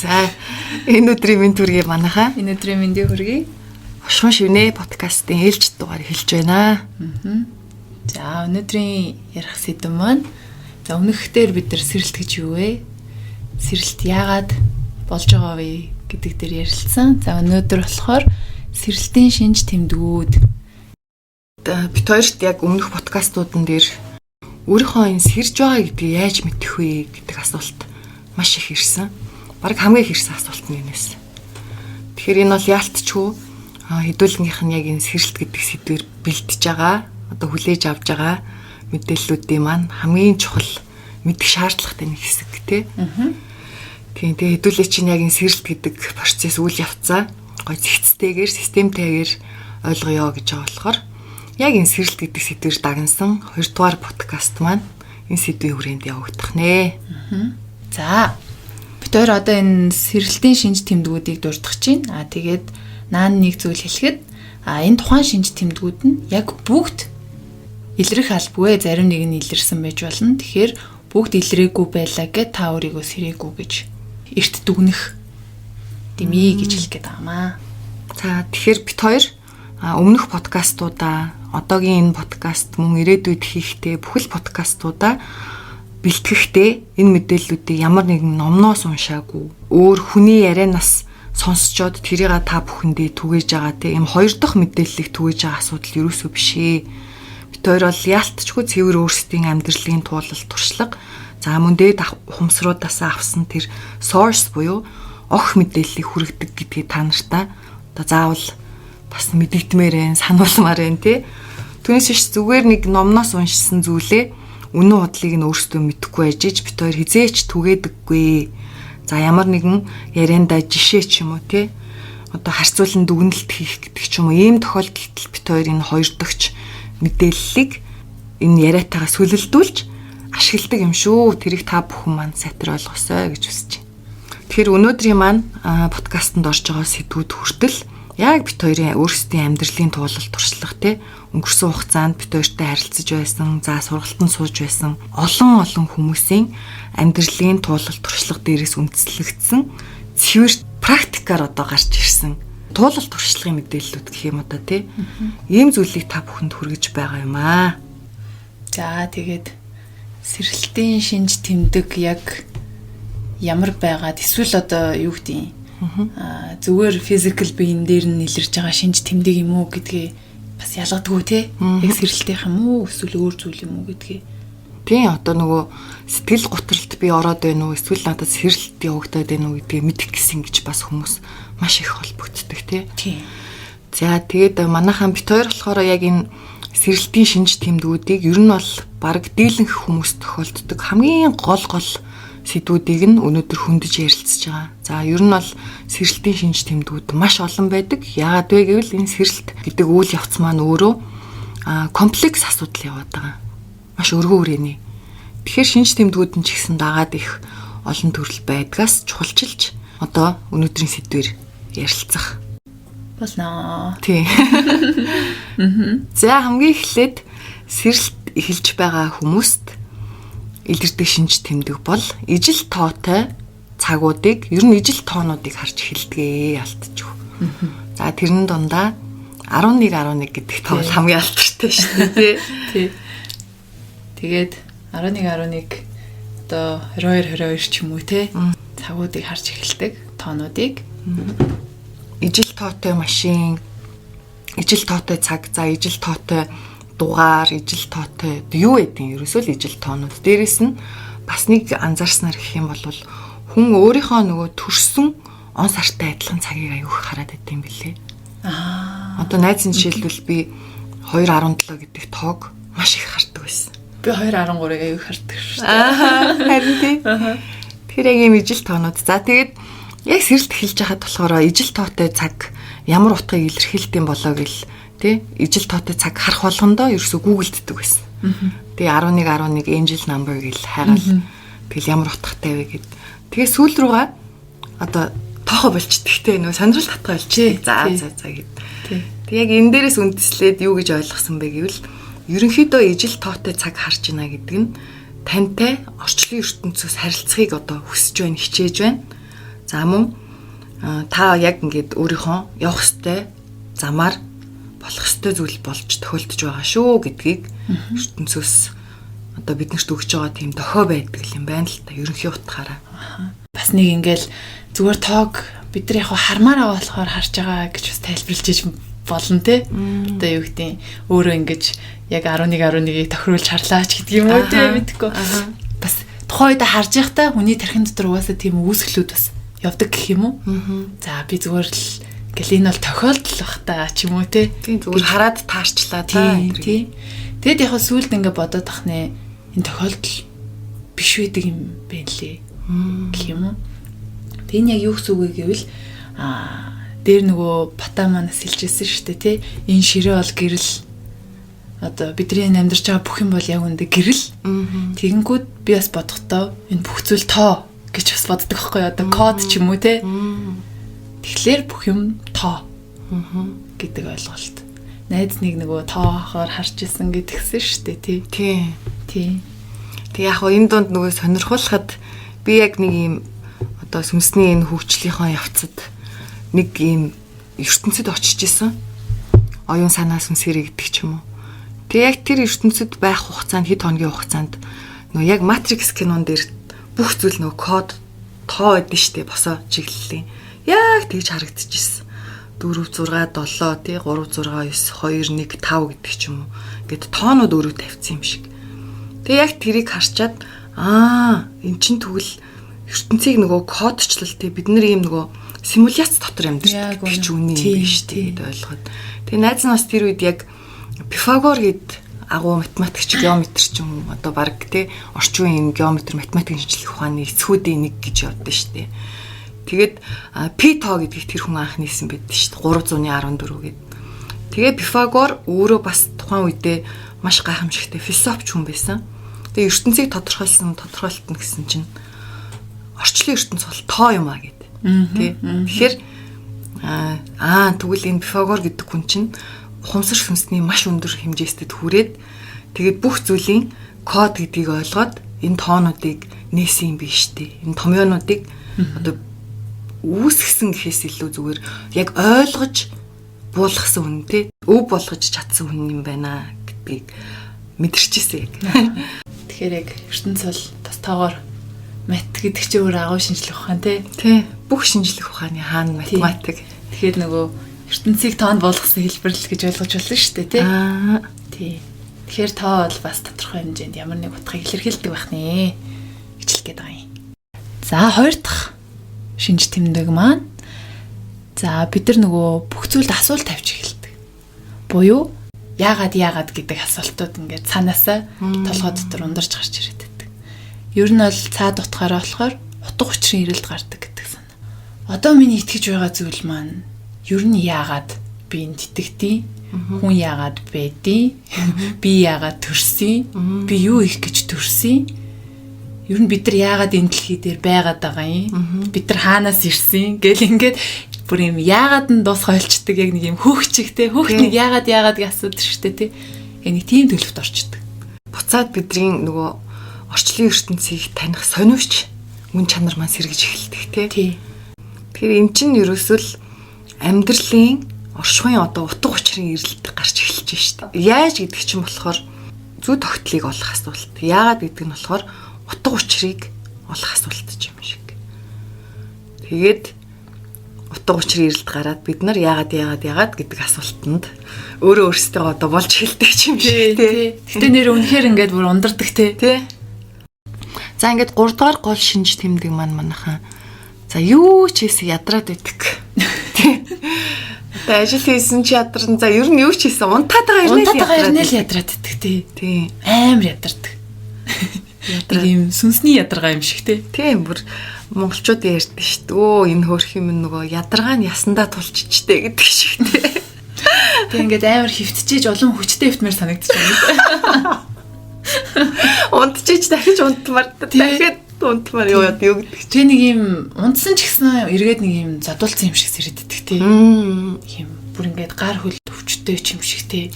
За энэ өдрийн мэнд хүргэе манайхаа. Энэ өдрийн мэндийг хүргэе. Хошмон шивнэ подкастын ээлж дугаар хэлж байна. За өнөөдрийн ярих сэдэв маань за өмнөхдөр бид нар сэрэлт гэж юу вэ? Сэрэлт яагаад болж байгаа вэ гэдэг дээр ярилцсан. За өнөөдөр болохоор сэрэлтийн шинж тэмдгүүд. Бид хоёрт яг өмнөх подкастуудын дээр өөрийнхөө энэ сэрж байгаа гэдгийг яаж мэдэх вэ гэдэг асуулт маш их ирсэн. Бараг хамгийн их ирсэн асуулт нь энэс. Тэгэхээр энэ бол яалтчгүй хэдүүлгийнх нь яг энэ сэрэлт гэдэг сэдвээр бэлтэж байгаа, одоо хүлээж авж байгаа мэдээллүүдийн маань хамгийн чухал мэдэх шаардлагатай нэг хэсэг тий. Тийм тэгээ хэдүүлээ чинь яг энэ сэрэлт гэдэг процесс үйл явцаа гой зэгцтэйгээр системтэйгээр ойлгоё гэж байгаа болохоор яг энэ сэрэлт гэдэг сэдвээр дагнсан 2 дугаар подкаст маань энэ сэдвийн хүрээнд явагдах нэ. За бид хоёр одоо энэ сэрэлтийн шинж тэмдгүүдийг дурдах чинь. Тэгээд наан нэг зүйл хэлэхэд энэ тухайн шинж тэмдгүүд нь яг бүгд илрэх албагүй, зарим нэг нь илэрсэн байж болно. Тэгэхээр бүгд илрээгүй байлаа гэд та өөрийгөө сэрээгүй гэж эрт дүгнэх дэмий гэж хэлэх гээд байгаамаа. За тэгэхээр бид хоёр өмнөх подкастуудаа, одоогийн энэ подкаст мөн ирээдүйд хийхдээ бүхэл подкастуудаа бэлтгэхдээ энэ мэдээллүүдийг ямар нэгэн номноос уншаагүй, өөр хүний ярианаас сонсчоод тэрийг та бүхэндээ түгээж байгаа тийм хоёр дахь мэдээллийг түгээж байгаа асуудал ерөөсөө биш ээ. Бид хоёр бол яалтчгүй цэвэр өөрсдийн амьдралын туулал туршлага, за мөн дээд ухамсаруудаас авсан тэр source буюу огх мэдээллийг хүргэдэг гэдгийг та нартаа одоо заавал бас мэдэгдмээр байна, сануулмаар байна тий. Түүнээс биш зүгээр нэг номноос уншсан зүйлээ үнэн бодлыг нь өөрсдөө мэдэхгүй байж бид хоёр хизээч түгээдэггүй. За ямар нэгэн яриандаа жишээ ч юм уу тий. Одоо харьцуулан дүгнэлт хийх гэдэг ч юм уу ийм тохиолдолд бид хоёр энэ хоёр дахь мэдээллийг энэ яриатайгаа сүлэлдүүлж ашигладаг юм шүү. Тэрийг та бүхэн маань сайтар ойлгосоо гэж хүсэж байна. Тэгэхээр өнөөдрийн маань подкастт орж байгаа сэдвүүд хүртэл яг бид хоёрын өөрсдийн амьдралын туулал туршлага тий өнгөрсөн хугацаанд бид хоёртай харилцаж байсан, за сургалтанд сууж байсан олон хүмүүсийн амьдралын туулал туршлага дээрээс үндэслэгдсэн цэвэр практикаар одоо гарч ирсэн туулал туршлагын мэдээллүүд гэх юм одоо тий ийм зүйлийг та бүхэнд хүргэж байгаа юм аа. За тэгээд сэрэлтийн шинж тэмдэг яг ямар байгаад эсвэл одоо юу гэдэг зүгээр физикал биен дээр нь илэрж байгаа шинж тэмдэг юм уу гэдгийг бас ялгадаггүй те. Яг сэрэлтийнх юм уу эсвэл өөр зүйл юм уу гэдгийг. Тийм одоо нөгөө сэтгэл готролд би ороод байна уу эсвэл надад сэрэлт явагдаад байна уу гэдгийг мэдэх гэсэн гэж бас хүмүүс маш их холбогддог те. Тийм. За тэгээд манайхан бит хоёр болохоор яг энэ сэрэлтийн шинж тэмдгүүдийг ер нь бол баг дийлэнх хүмүүс тохиолддог хамгийн гол сэдвүүдийг нь өнөөдөр хөндөж ярилцж байгаа. За ер нь бол сэрэлтийн шинж тэмдгүүд маш олон байдаг. Яагаад вэ гэвэл энэ сэрэлт гэдэг үйл явц маань өөрөө комплекс асуудал яваад байгаа. Маш өргөн хүрээний. Тэгэхээр шинж тэмдгүүд нь ч гэсэн дагаад их олон төрөл байдгаас чухалчилж одоо өнөөдрийн сэдвээр ярилцах болно. Тийм. За хамгийн эхлээд сэрэлт эхэлж байгаа хүмүүст илэрдэг шинж тэмдэг бол ижил тоотой цагуудыг ер нь ижил тоонуудыг харж эхэлдэг алдчихв. За тэрэн дундаа 11 гэдэг тоо хамгийн алдартай шүү дээ тий. Тэгээд 11 одоо 22 ч юм уу тий цагуудыг харж эхэлдэг тоонуудыг ижил тоотой машин, ижил тоотой цаг, за ижил тоотой дугаар, ижил тоотой юу гэдэг ерөөсөө л ижил тоонууд. Дээрээс нь бас нэг анзаарснаар гэх юм бол хүн өөрийнхөө нөгөө төрсөн он сартай адилхан цагийг аюух хараад байт юм билээ. Одоо найзын жишээлбэл би 2.17 гэдэг тоог маш их хардаг байсан. Би 2.13-ыг аюух хардаг шүү дээ. Харин тий. Тэр яг юм ижил тоонууд. За тэгээд яг сэрэлт эхэлж байхад болохоор ижил тоотой цаг ямар утгыг илэрхийлдэг юм болоо гэл тий ижил тоотой цаг харах болгондоо ерөөсөө гуглддаг байсан. Тэгээ 11 angel number гэл хайгаал тэгэл ямар утгатай вэ гэд. Тэгээ сүүл рүүгээ одоо тоохо болчдөг те нөө сонирхол татгаа болчих. За гэд. Тэг яг энэ дээрээс үндэслээд юу гэж ойлгосон бэ гэвэл ерөнхийдөө ижил тоотой цаг харж байна гэдэг нь тантай орчлон ертөнцөөс харилцахыг одоо хүсэж байна, хичээж байна. За мөн та яг ингээд өөрийнхөө явах ёстой замаар болох ёстой зүйл болж тохиолдож байгаа шүү гэдгийг ертөнцөөс одоо биднэрт өгж байгаа тийм дохой байдаг юм байна л та ерөнхий утгаараа. Бас нэг ингээл зүгээр тоог бид нар яг хармаар байгаа болохоор харж байгаа гэж бас тайлбарлаж болно те. Одоо юу гэдэг өөрөө ингэж яг 11-11-ийг тохируулж харлаач гэдэг юм уу те мэдгүй. Бас тухайн үед харж байхдаа хүний тархин дотор угаасаа тийм үүсгэлүүд бас явдаг гэх юм уу? За би зүгээр л ингээл энэ бол тохиолдол бах та ч юм уу те. Тийм зүгээр хараад таарчлаа та. Тийм. Тэгэд яг сүулт ингээ бодоод тахнаа энэ тохиолдол биш байдаг юм бэ лээ. Гэх юм уу? Тэг энэ яг юу гэсэн үг вэ гэвэл дээр нөгөө Батаманаас хэлжсэн шүү дээ тий. Энэ ширээ бол гэрэл. Одоо бидний амьдарч байгаа бүх юм бол яг үндэ гэрэл. Тэгэнгүүт би бас бодохдоо энэ бүх зүйл тоо гэж бас боддог байхгүй одоо код ч юм уу тий. Тэгэхээр бүх юм тоо гэдэг ойлголт. Найз нэг нөгөө тоохоор харж исэн гэдгсэн шүү дээ тий. Тий. Тэг яг хоо энэ донд нөгөө сонирхуулахад би яг нэг юм одоо сүнсний энэ хөгжлийнхөө явцад нэг юм ертөнцид очиж исэн. Оюун санаа сүнсэрэг гэдэг ч юм уу. Тэгээ яг тэр ертөнцид байх хугацаанд хэд хоногийн хугацаанд нөгөө яг Matrix кинон дээр бүх зүйл нөгөө код тоо байдсан шүү дээ босоо чиглэлийн. Яг тэгж харагдчихсэн. 4 6 7 тий 3 6 9 2 1 5 гэдэг ч юм уу. Гэт тоонууд өөрөө тавьсан юм шиг. Тэгээ яг тэрийг харчаад эн чин тэгвэл ертөнцийг нөгөө кодчлал тий бид нар ийм нөгөө симуляц дотор амьдардаг гэж үнэн юм биш тий ойлгоод. Тэгээ найз нь бас тэр үед яг Пифагор гээд агуу математикч геометр ч юм одоо баг тий орчин үеийн геометр математикийн шинжлэх ухааны эцгүүдийн нэг гэж явдсан шүү дээ. Тэгээд Пито гэдгийг тэр хүн анх нийсэн байдаг шүү дээ 314 гээд. Тэгээ Пифагор өөрөө бас тухайн үедээ маш гайхамшигтай философч хүн байсан. Тэгээ ертөнцийг тодорхойлтно гэсэн чинь орчлон ертөнц бол тоо юм аа гэдэг. Тэ. Тэгэхээр тэгвэл энэ Пифагор гэдэг хүн чинь ухамсар сүнсний маш өндөр хэмжээстэд хүрээд тэгээд бүх зүйлийн код гэдгийг ойлгоод энэ тоонуудыг нээсэн юм биш үү? Энэ томьёонуудыг одоо үүсгэсэн гэхээс илүү зүгээр яг ойлгож буулгасан хүн тий өв болгож чадсан хүн юм байна гэдгийг мэдэрчээсэн яг. Тэгэхээр яг ертөнц бол бас тоогоор мат гэдэг чинь өөр агуу шинжлэх ухаан тий бүх шинжлэх ухааны хаана математик. Тэгэхээр нөгөө ертөнцийг тоонд болгосон хэлбэрлэл гэж ойлгож байна шүү дээ тий. Тэгэхээр тоо бол бас тодорхой хэмжээнд ямар нэг утгыг илэрхийлдэг байх нэ гэж хэлэх гээд байгаа юм. За хоёр дахь шинж тэмдэг маань за бид нар нөгөө бүх зүйлд асуулт тавьж эхэлдэг. Буюу яагаад гэдэг асуултууд ингээд цаанаасаа толгой дотор ундарч гарч ирээд байдаг. Ер нь бол цаад утгаараа болохоор утга учирын ирэлт гардаг гэдэг санаа. Одоо миний итгэж байгаа зүйл маань ер нь яагаад би энд итгэдیں۔ Хүн яагаад байдیں۔ Би яагаад төрсөн. Би юу их гэж төрсөн. Ер нь бид нар яагаад энэ дэлхий дээр байгаад байгаа юм? Бид нар хаанаас ирсэн гэл ингээд бүр юм яагаад нь дуусгайлцдаг яг нэг юм хөөгчиг те хөөгт нэг яагаад гэж асуудаг шүү дээ те. Яг нэг тийм төлөвт орчдөг. Буцаад бидний нөгөө орчлон ертөнцийг таних сониуч мөн чанар маань сэргэж эхэлдэг те. Тэгэхээр эн чинь ерөөсөө л амьдралын оршихуйн одоо утга учирын ирэлт гарч эхэлж шүү дээ. Яаж гэдэг чинь болохоор зүй тогтлыг олох асуулт. Яагаад гэдэг нь болохоор утга учирыг олох асуулт юм шиг. Тэгээд утга учирын ирэлт гараад бид нар яагаад гэдэг асуултанд өөрөө өөрсдөө одоо болж эхэлдэг юм шиг тий. Гэтэ нэр үнэхээр ингээд бүр ундардаг тий. За ингээд 3 дугаар гол шинж тэмдэг манайхан. За юу ч хийсэн ядраад байдаг. Тий. Одоо ажил хийсэн чи ядарсан. За ер нь юу ч хийсэн унтаад байгаа ирнэ л ядраад байдаг тий. Амар ядардаг. Ядраа юм сүнсний ядаргаа юм шиг тийм бүр монголчууд ярьдаг шүү дээ. Өө энэ хөөрх юм нөгөө ядаргаа нь ясандаа тулчичтэй гэдэг шиг тийм. Тэг ингээд амар хөвтчихэж олон хүчтэй хөвтмөр санагдчих юм. Унтчихж дахиж унтмаар дахиад унтмаар юу гэдэг. Тэг нэг юм унтсан ч гэсэн эргээд нэг юм задуулсан юм шиг сэрэддэг тийм. Юм бүр ингээд гар хөл өвчтэй юм шиг тийм.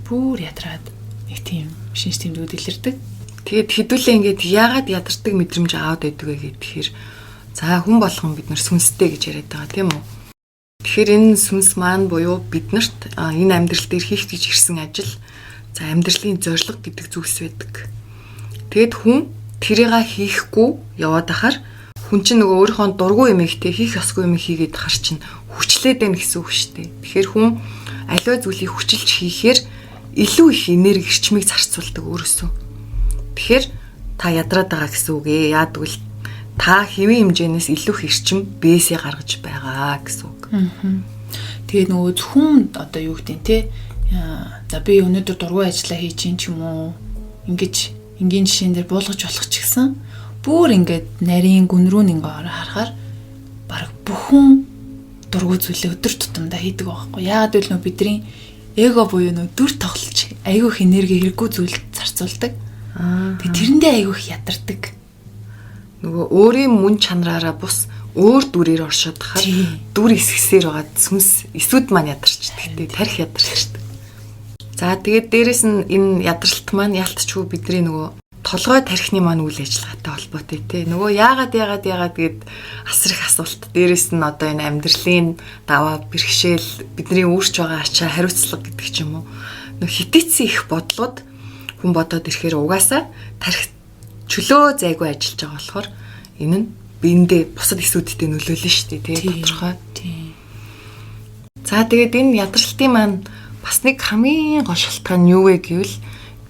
Бүр ядраад нэг тийм шинж тэмдгүүд илэрдэг. Тэгээд хэдүүлээ ингээд яагаад ядардаг мэдрэмж аваад байдаг вэ гэхээр За хүн болгон бид нар сүнстэй гэж яриад байгаа тийм үү? Тэгэхээр энэ сүнс маань буюу биднэрт энэ амьдрал дээр хийх гэж ирсэн ажил, за амьдралын зорилго гэдэг зүйлс байдаг. Тэгэд хүн тэрийг хийхгүй яваад ахаар хүн чинь нөгөө өөрийнхөө дургүй юм ихтэй хийх ёсгүй юм хийгээд хар чинь хүчлээд байна гэсэн үг шүү дээ. Тэгэхээр хүн аливаа зүйлийг хүчилж хийхээр илүү их энерги эрчмийг зарцуулдаг өөрөөсөө. Тэгэхээр та ядраад байгаа гэсэн үг ээ. Яадгүй л та хэвийн хэмжээнээс илүү их эрчим бээсээ гаргаж байгаа гэсэн үг. Тэгээ нөгөө зөвхөн одоо юу гэдэг нь те. За би өнөөдөр дургүй ажиллаа хийж чинь ч юм уу. Ингэж энгийн жишээн дээр буулгаж болох ч гэсэн бүр ингээд нарийн гүн рүү харахаар баг бүхэн дургүй зүйлээ өдөр тутамдаа хийдэг байхгүй. Яагаад гэвэл нөө бидний эго буюу нөө дүр тоглолч айгүйх энерги хэрэггүй зүйл зарцуулдаг. Тэгээ тэрэндээ айгүйх ядардаг. Нөгөө өөрийн мөн чанараараа бус өөр дүрээр оршоод хахад дүр эсгсээр байгаа сүнс эсүүд маань ядарчдаг. Тэгээ тарих ядарчдаг. За тэгээд дээрэс нь энэ ядралт маань ялтчгүй бидний нөгөө толгой тархины маань үйл ажиллагаатай холбоотой тий. Нөгөө яагаад гэд асар их асуулт. Дээрэс нь одоо энэ амьдралын даваа бэрхшээл, бидний өөрч байгаа ачаа хариуцлага гэдэг ч юм уу. Нөгөө хитээцсэн их бодлоод хүн бодоод ирэхээр угаасаа тархи чөлөө зайгүй ажиллаж байгаа болохоор энэ нь биендээ бусад эсүүдтэй нөлөөлнө шүү дээ тий. Тодорхой. Тий. За тэгээд энэ ядралтын маань бас нэг хамгийн гол шалтгаан нь юу вэ гэвэл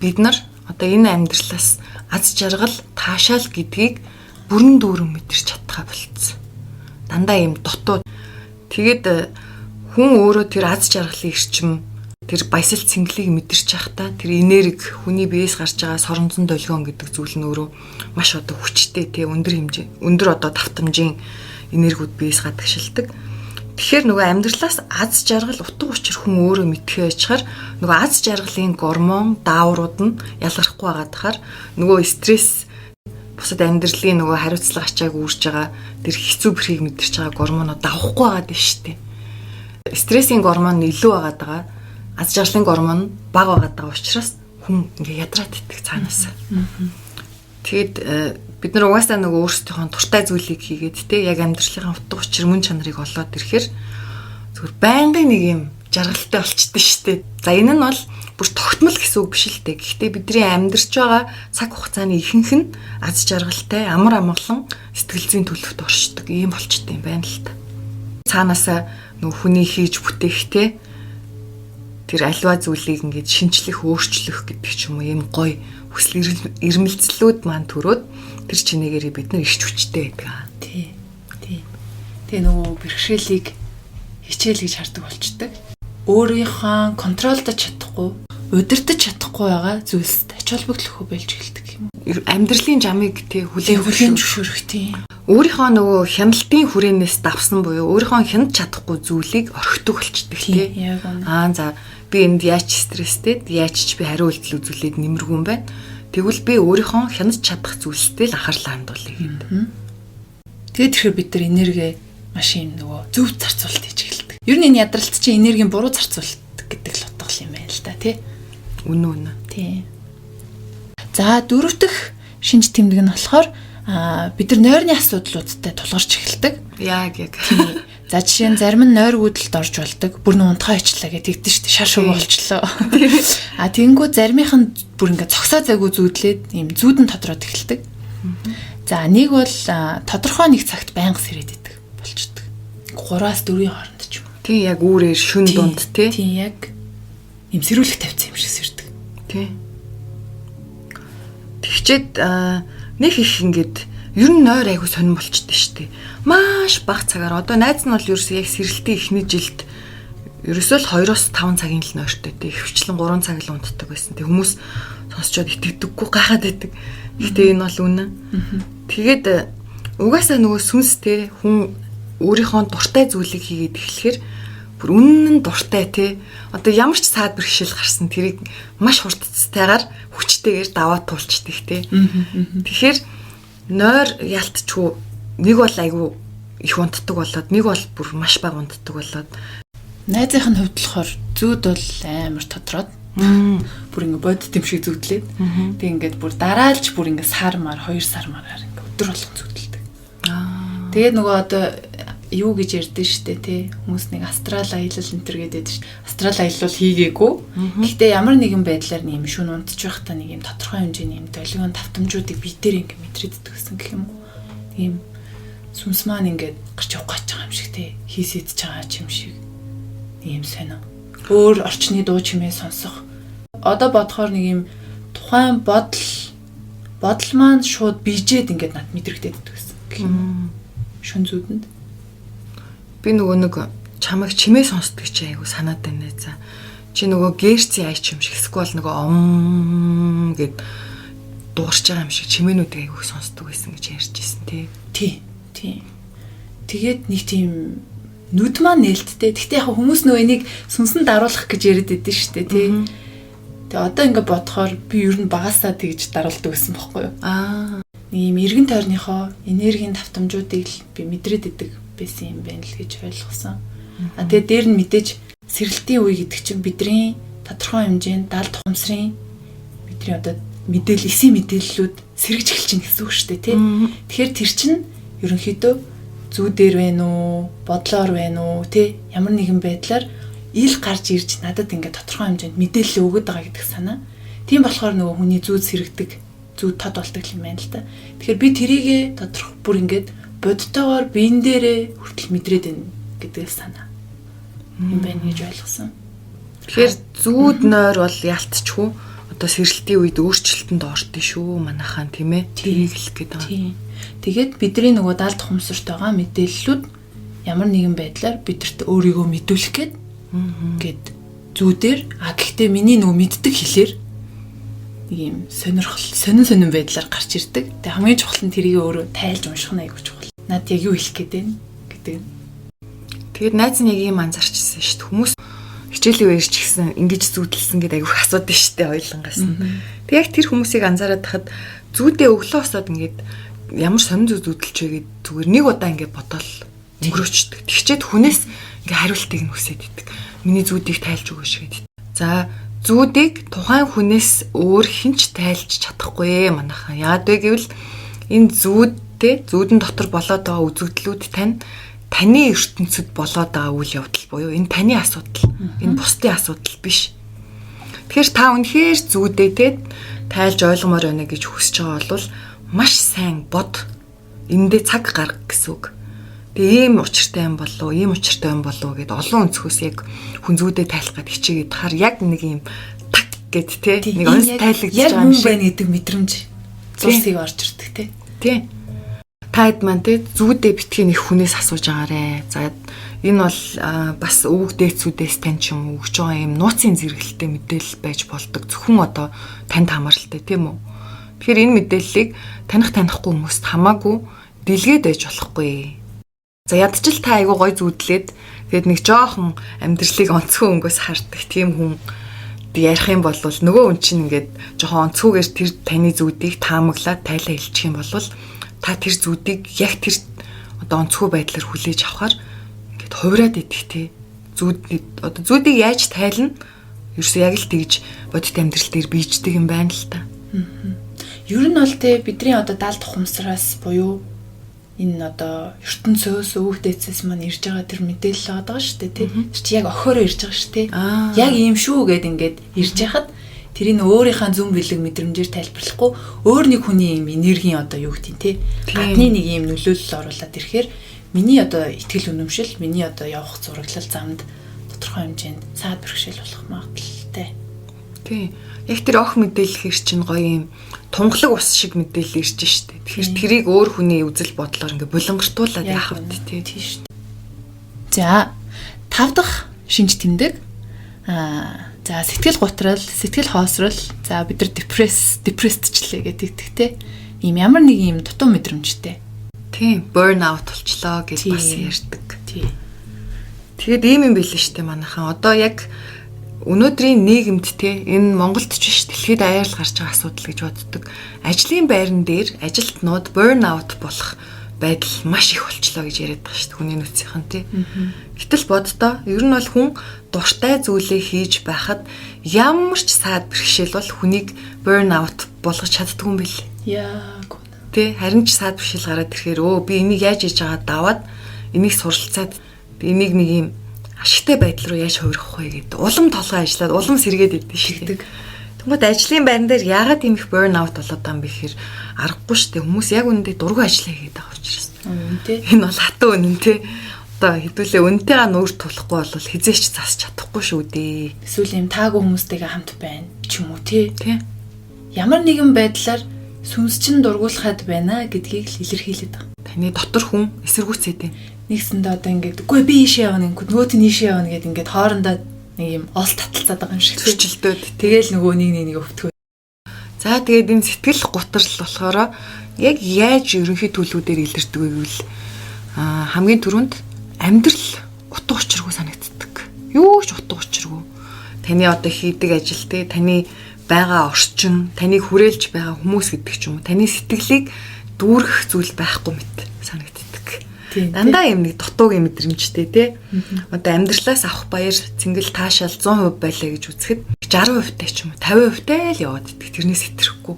бид нар одоо энэ амьдралаас аз жаргал, таашаал гэдгийг бүрэн дүүрэн мэдэрч чадхаа болцсон. Дандаа юм дотоод. Тэгээд хүн өөрөө тэр аз жаргалын эрчим, тэр баясал цэнгэлийг мэдэрч явахдаа тэр энерги, хүний биеэс гарч байгаа соронзон долгион гэдэг зүйл нь өөрөө маш одоо хүчтэй, тий өндөр хэмжээ, өндөр одоо давтамжийн энергиуд биеэс гадагшилдаг. Тэгэхээр нөгөө амьдралаас аз жаргал утга учир хүн өөрөө мэдхээ ячаар нөгөө аз жаргалын гормон дааврууд нь ялгархгүй байгаа дахаар нөгөө стресс бусад амьдралын нөгөө хариуцлага ачааг үүрж байгаа тэр хэцүү бэрхийг мэдэрч байгаа гормоноо давахгүй байгаа дээ шүү дээ. Стрессийн гормон нь илүү байгаа аз жаргалын гормон нь бага байгаа учраас хүн ингээ ядраад идэх цаанаас. Тэгэд бид нар угаасаа нөгөө өөрсдийнхөө дуртай зүйлийг хийгээд те яг амьдралынхаа утга учир мөн чанарыг олоод ирэхээр зүгээр байнгын нэг юм жаргалтай болчихдээ штэ. За энэ нь бол бүр тогтмол гэсэн үг биш л дээ. Гэхдээ бидний амьдарч байгаа цаг хугацааны ихэнх нь аз жаргалтай, амар амгалан сэтгэл зүйн төлөвт оршдог ийм болчтой юм байна л та. Цаанаасаа нөгөө хүний хийж бүтээх те тэр альва зүйлийг ингээд шинчлэх, өөрчлөх гэдэг ч юм уу ийм гоё хүсэл эрмэлзлүүд маань төрөөд тэр чинээгээр бид нар ишч хүчтэй байдаг. Тий. Тэгээ нөгөө бэрхшээлийг хичээл гэж хардаг болчдөг. Өөрийнхөө контролдож чадахгүй, удирдах чадахгүй байгаа зүйлсд ач холбогдлохоо болж эхэлдэг юм. Амьдралын жамыг тий хүлээн зөвшөөрөх тий. Өөрийнхөө нөгөө хяналтын хүрээнээс давсан буюу өөрийнхөө хянаж чадахгүй зүйлийг орхидог болчдөг тий. За би энд яаж стресстэй, яаж ч би хариу үйлдэл үзүүлээд нэмэргүй юм байна. Тэгвэл би өөрийнхөө хянаж чадах зүйлстэй л анхаарлаа хандуулъя гэдэг. Тэгээд тэгэхээр бид нар энерги машин нөгөө зөв зарцуулалт хийж эхэлдэг. Ер нь энэ ядралт чинь энергийн буруу зарцуулалт гэдэг л утга юм байна л да тий. Үнэн. Тий. За дөрөв дэх шинж тэмдэг нь болохоор бид нар нойрны асуудлуудтай тулгарч эхэлдэг. Яг. За жишээ нь зарим нь нойр гүйдэлд орж болдог. Бүр нь унтгаа ичлаа гэдэг тэгдэж штэ шар шуг болчлоо. Тэгэнгүү заримийнх нь бүр ингээ цогсоо зайгүй зүүдлээд ийм зүүдэн тодроод эхэлдэг. За нэг бол тодорхой нэг цагт байнга сэрээд идэг болчдөг. 3-4 хооронд ч юм. Тий яг үүрээр шүн дунд тий. Тий яг ийм сэрүүлэх тавьсан юм шиг сэрдэг. Тий. Тэгчээд нэг их ингээд ер нь нойр айгу сонирн болчтой штэ. Маш бага цагаар одоо найз нь бол ерөөсөө яг сэрэлтийн эхний жилд ерөөсөө л 2-5 цагийн л нойртой тий. Хөвчлэн 3 цаг л унтдаг байсан. Тэг хүмүүс сонсчод итгэдэггүй гайхаад байдаг. Гэтэ энэ бол үнэн. Тэгээд угаасаа нөгөө сүнстэй хүн өөрийнхөө дуртай зүйлийг хийгээд эхлэхээр бүр үнэн нь дуртай тий. Одоо ямар ч саад бэрхшээл гарсан тэрийг маш хурдцтайгаар хүчтэйгээр даваа туулчдаг тий. Тэгэхээр нойр ялтчгүй нэг бол айгүй их унтдаг болоод нэг бол бүр маш бага унтдаг болоод найзынх нь хувьд болохоор зүүд бол амар тодроод бүр ингээ бодит юм шиг зүудлээд тэг ингээд бүр дараалж бүр ингээ сар мар 2 сар мараар ингээ өдөр болгон зүудэлдэг. Тэгээд нөгөө одоо юу гэж ярьдэн штэ тий. Хүмүүс нэг астрал аялал энтер гэдэг штэ. Астрал аялал хийгээгүй. Гэхдээ ямар нэгэн байдлаар нэм шүн унтж байхдаа нэг юм тодорхой хэмжээний юм долгион давтамжуудыг бид дээр ингэ мэдрэгддэг гэсэн гэх юм уу. Тийм сүнс маань ингээд гарч явах гэж байгаа юм шиг тий. Хийсэдж байгаа юм шиг. Ийм сонио. Өөр орчны дуу чимээ сонсох. Одоо бодохоор нэг юм тухайн бодол маань шууд бижээд ингээд над мэдрэгдээд гэсэн гэх юм. Шүн зүудэнд би нөгөө чамайг чимээ сонсдог чи айгу санаад байна за. Чи нөгөө гэрци айч юм шиг эсвэл нөгөө ом гэд дуурч байгаа юм шиг чимээнүүдийг айгу сонсдог байсан гэж ярьж ирсэн тий. Тий. Тэгээд нэг тийм нүд маань нээлттэй. Гэхдээ яг хүмүүс нөгөө энийг сүнсэнд даруулах гэж яриад байдсан шүү дээ тий. Тэгээ одоо ингээд бодохоор би ер нь багасаа тэгж даруулдаг гэсэн бохоггүй юу? Ийм эргэн тойрныхоо энергийн давтамжуудыг би мэдрээд идэг байсан юм байна л гэж ойлгосон. Тэгээд дээр нь мэдээж сэрэлтийн үе гэдэг чинь бидний тодорхой хэмжээнд даалт ухамсарын бидний одоо эсийн мэдээллүүд сэргэж эхэлж байна гэсэн үг шүү дээ тий. Тэгэхээр тэр чинь ерөнхийдөө зүүдээр байна уу, бодлоор байна уу тий ямар нэгэн байдлаар ил гарч ирж надад ингээд тодорхой хэмжээнд мэдээлэл өгöd байгаа гэдэг санаа. Тийм болохоор нөгөө хүний зүүд сэрэгдэг, зүүд тод болдог юм байна л да. Тэгэхээр би тэрийгэ тодорхой бүр ингээд бодтойгоор биен дээрээ хүртэл мэдрээд байна гэдэг санаа. Юм байна гэж ойлгосон. Тэгэхээр зүүд нойр бол ялтчихгүй. Одоо сэрэлтийн үед өөрчлөлтөнд ордон шүү манайхаа тийм ээ. Тэрийг хэлэх гээд байгаа. Тийм. Тэгээд бидний нөгөө даалт ухамсарт байгаа мэдээллүүд ямар нэгэн байдлаар бидэрт өөрийгөө мэдүүлэх гээд зүүдээр гэхдээ миний нөгөө мэддэг хэлээр нэг юм сонин байдлаар гарч ирдэг. Тэгээ хамгийн чухал нь тэрийг өөрөө тайлж унших нь аягүй чухал. Наад яг юу хэлэх гээд байна гэдэг. Тэгээд найз нь яг ийм анзаарчсан шүү дээ. Хүмүүс хичээлийн үеэр ч гэсэн ингэж зүүдэлсэн гэдэг аягүй асуудаг шүү дээ ойлонгоос нь. Тэг яг тэр хүмүүсийг анзаараад хахад зүүдээ өглөө хосоод ингээд ямар сонин зүүдэлж вэ гэд зүгээр нэг удаа ингээд бодоол өнгөрөөчдөг. Тэгчээд хүнээс ингээ хариултыг нь хүсээд идэг. Миний зүүдийг тайлж өгөөш гэдэг. За зүүдийг тухайн хүнээс өөр хинч тайлж чадахгүй манайхаа. Яагаад вэ гэвэл энэ зүүдэн дотор болоод байгаа үзэгдлүүд таны ертөнцид болоод байгаа үйл явдал буюу энэ таны асуудал. Энэ бусдын асуудал биш. Тэгэхээр та үнэхээр зүүдээ тайлж ойлгомоор байна гэж хүсэж байгаа бол маш сайн бод. Эндээ цаг гарга гэсэн үг. Тэгээ ийм учиртай юм болов гэд олон өнцгөөс яг хүн зүүдээ тайлах гээд хичээгээд хаар яг нэг юм так гэд нэг онц тайлагдж байгаа юм шиг байна гэдэг мэдрэмж зурсыг орж ирдэг тий. Та хэд маань зүүдээ битгий нэг хүнээс асууж агаарэ. За энэ бол бас өвөг дээдсүүдээс тань ч юм өгч байгаа юм нууцын зэрэгэлтэй мэдээлэл байж болдог. Зөвхөн одоо танд хамааралтай тийм үү? Тэгэхээр энэ мэдээллийг танихгүй хүмүүст хамаагүй дэлгээд байж болохгүй. За ядчил та айгуу гой зүүдлээд тэгээд нэг жоохон амьдралыг онцгой өнгөөс хардаг тийм хүн ярих юм бол нөгөө хүн чинь ингээд жоохон онцгойгээр тэр таны зүүдийг таамаглаад тайлаа хэлчих юм бол та тэр зүүдийг яг тэр одоо онцгой байдлаар хүлээж авахар ингээд хувраад идэх тий. Зүүдийг яаж тайлна? Ерөөсөө яг л тэгж бодит амьдрал дээр бийждэг юм байна л та. Ер нь бол бидний одоо даалт ухамсараас буюу энэ одоо ертөнцөөс өвөг дээдсээс маань ирж байгаа тэр мэдээлэл байгаа шүү дээ тий. Тэр чи яг охиороо ирж байгаа шүү дээ. Яг ийм шүү гэд ингээд ирж яхад тэрийг өөрийнхөө зүн бэлэг мэдрэмжээр тайлбарлахгүй өөр нэг хүний юм энергийн одоо юу гэдэг тий. Гадны нэг юм нөлөөлөл оруулаад ирэхээр миний одоо итгэл үнэмшил, миний одоо явах зураглал замд тодорхой хэмжээнд саад бэрхшээл болох магадaltaй. Тий. Яг тэр ох мэдээлэл чинь гоё юм тунгалаг ус шиг мэдээлэл ирж штэ. Тэгэхээр тэрийг өөр хүний үзэл бодлоор ингээ булангартуулаад яах вэ тий шүү дээ. За 5 дахь шинж тэмдэг. За сэтгэл гутрал, сэтгэл хоосрол, за бид нар депрессдчлээ гэдэг те. Ийм ямар нэг юм дутуу мэдрэмжтэй. Тийм, burnout болчлоо гэж бас ярьдаг. Тийм. Тэгээд ийм юм билээ штэ манайхан. Одоо яг өнөөдрийн нийгэмд энэ Монголд ч биш дэлхийд аяарл гарч байгаа асуудал гэж боддог. Ажлын байран дээр ажилтнууд burnout болох байдал маш их болчлоо гэж яриад байгаа шүү дээ хүний нөөцийнхэн тий. Гэтэл боддоо ер нь бол хүн дуртай зүйлээ хийж байхад ямар ч саад бэрхшээл бол хүнийг burnout болгож чаддгүй юм бэл. Яг Тэ харин ч саад бишэл гараад ирэхээр би энийг яаж хийж байгаа даваад энийг суралцаад энийг нэг юм ашигтай байдал руу яаж хувирах вэ гэдэг улам толгой ажиллаад улам сэргээд идэв шигдэг. Тэгмээд ажлын байран дээр яагаад ийм их burnout болоод байгаа юм бэ гэхээр аргагүй шүү дээ. Хүмүүс яг үүндээ дургүй ажиллая гэдэг байгаа учраас. Тэ. Энэ бол хатуу үнэн тэ. Одоо хэдүүлээ үнэтэйгээ нүүр тулахгүй бол хизээч засч чадахгүй шүү дээ. Эсвэл юм таагүй хүмүүстэйгээ хамт байна ч юм уу тий. Тэ. Ямар нэгэн байдлаар сүнс чинь дургуулхад байна гэдгийг л илэрхийлээд байгаа. Таны дотор хүн эсэргүүцээд байна. Нэгсэндээ одоо ингээд үгүй би ийшээ явна ингээд нөгөөт нь ийшээ явна гэдэг ингээд хоорондоо нэг юм олт таталцаад байгаа юм шиг зөрчилдөөд. Тэгэл нөгөө нэг өвтгөө. За тэгээд энэ сэтгэл гутрал болохоор яг яаж ерөнхий төлөвүүдээр илэрдэг вэ гэвэл хамгийн түрүүнд амьдрал утга учиргүй санагддаг. Юу ч утга учиргүй. Таны одоо хийдэг ажил те таны байгаа орчин, таныг хүрээлж байгаа хүмүүс гэдэг ч юм уу. Таны сэтгэлийг дүүргэх зүйл байхгүй мэт санагддаг. Дандаа юм нэг дутуугийн мэдрэмжтэй те. Одоо амьдралаас авах баяр цэнгэл таашаал 100% байлаа гэж үзэхэд 60% тай ч юм уу 50% тай л яваад идэх. Тэрнээс хэтрэхгүй.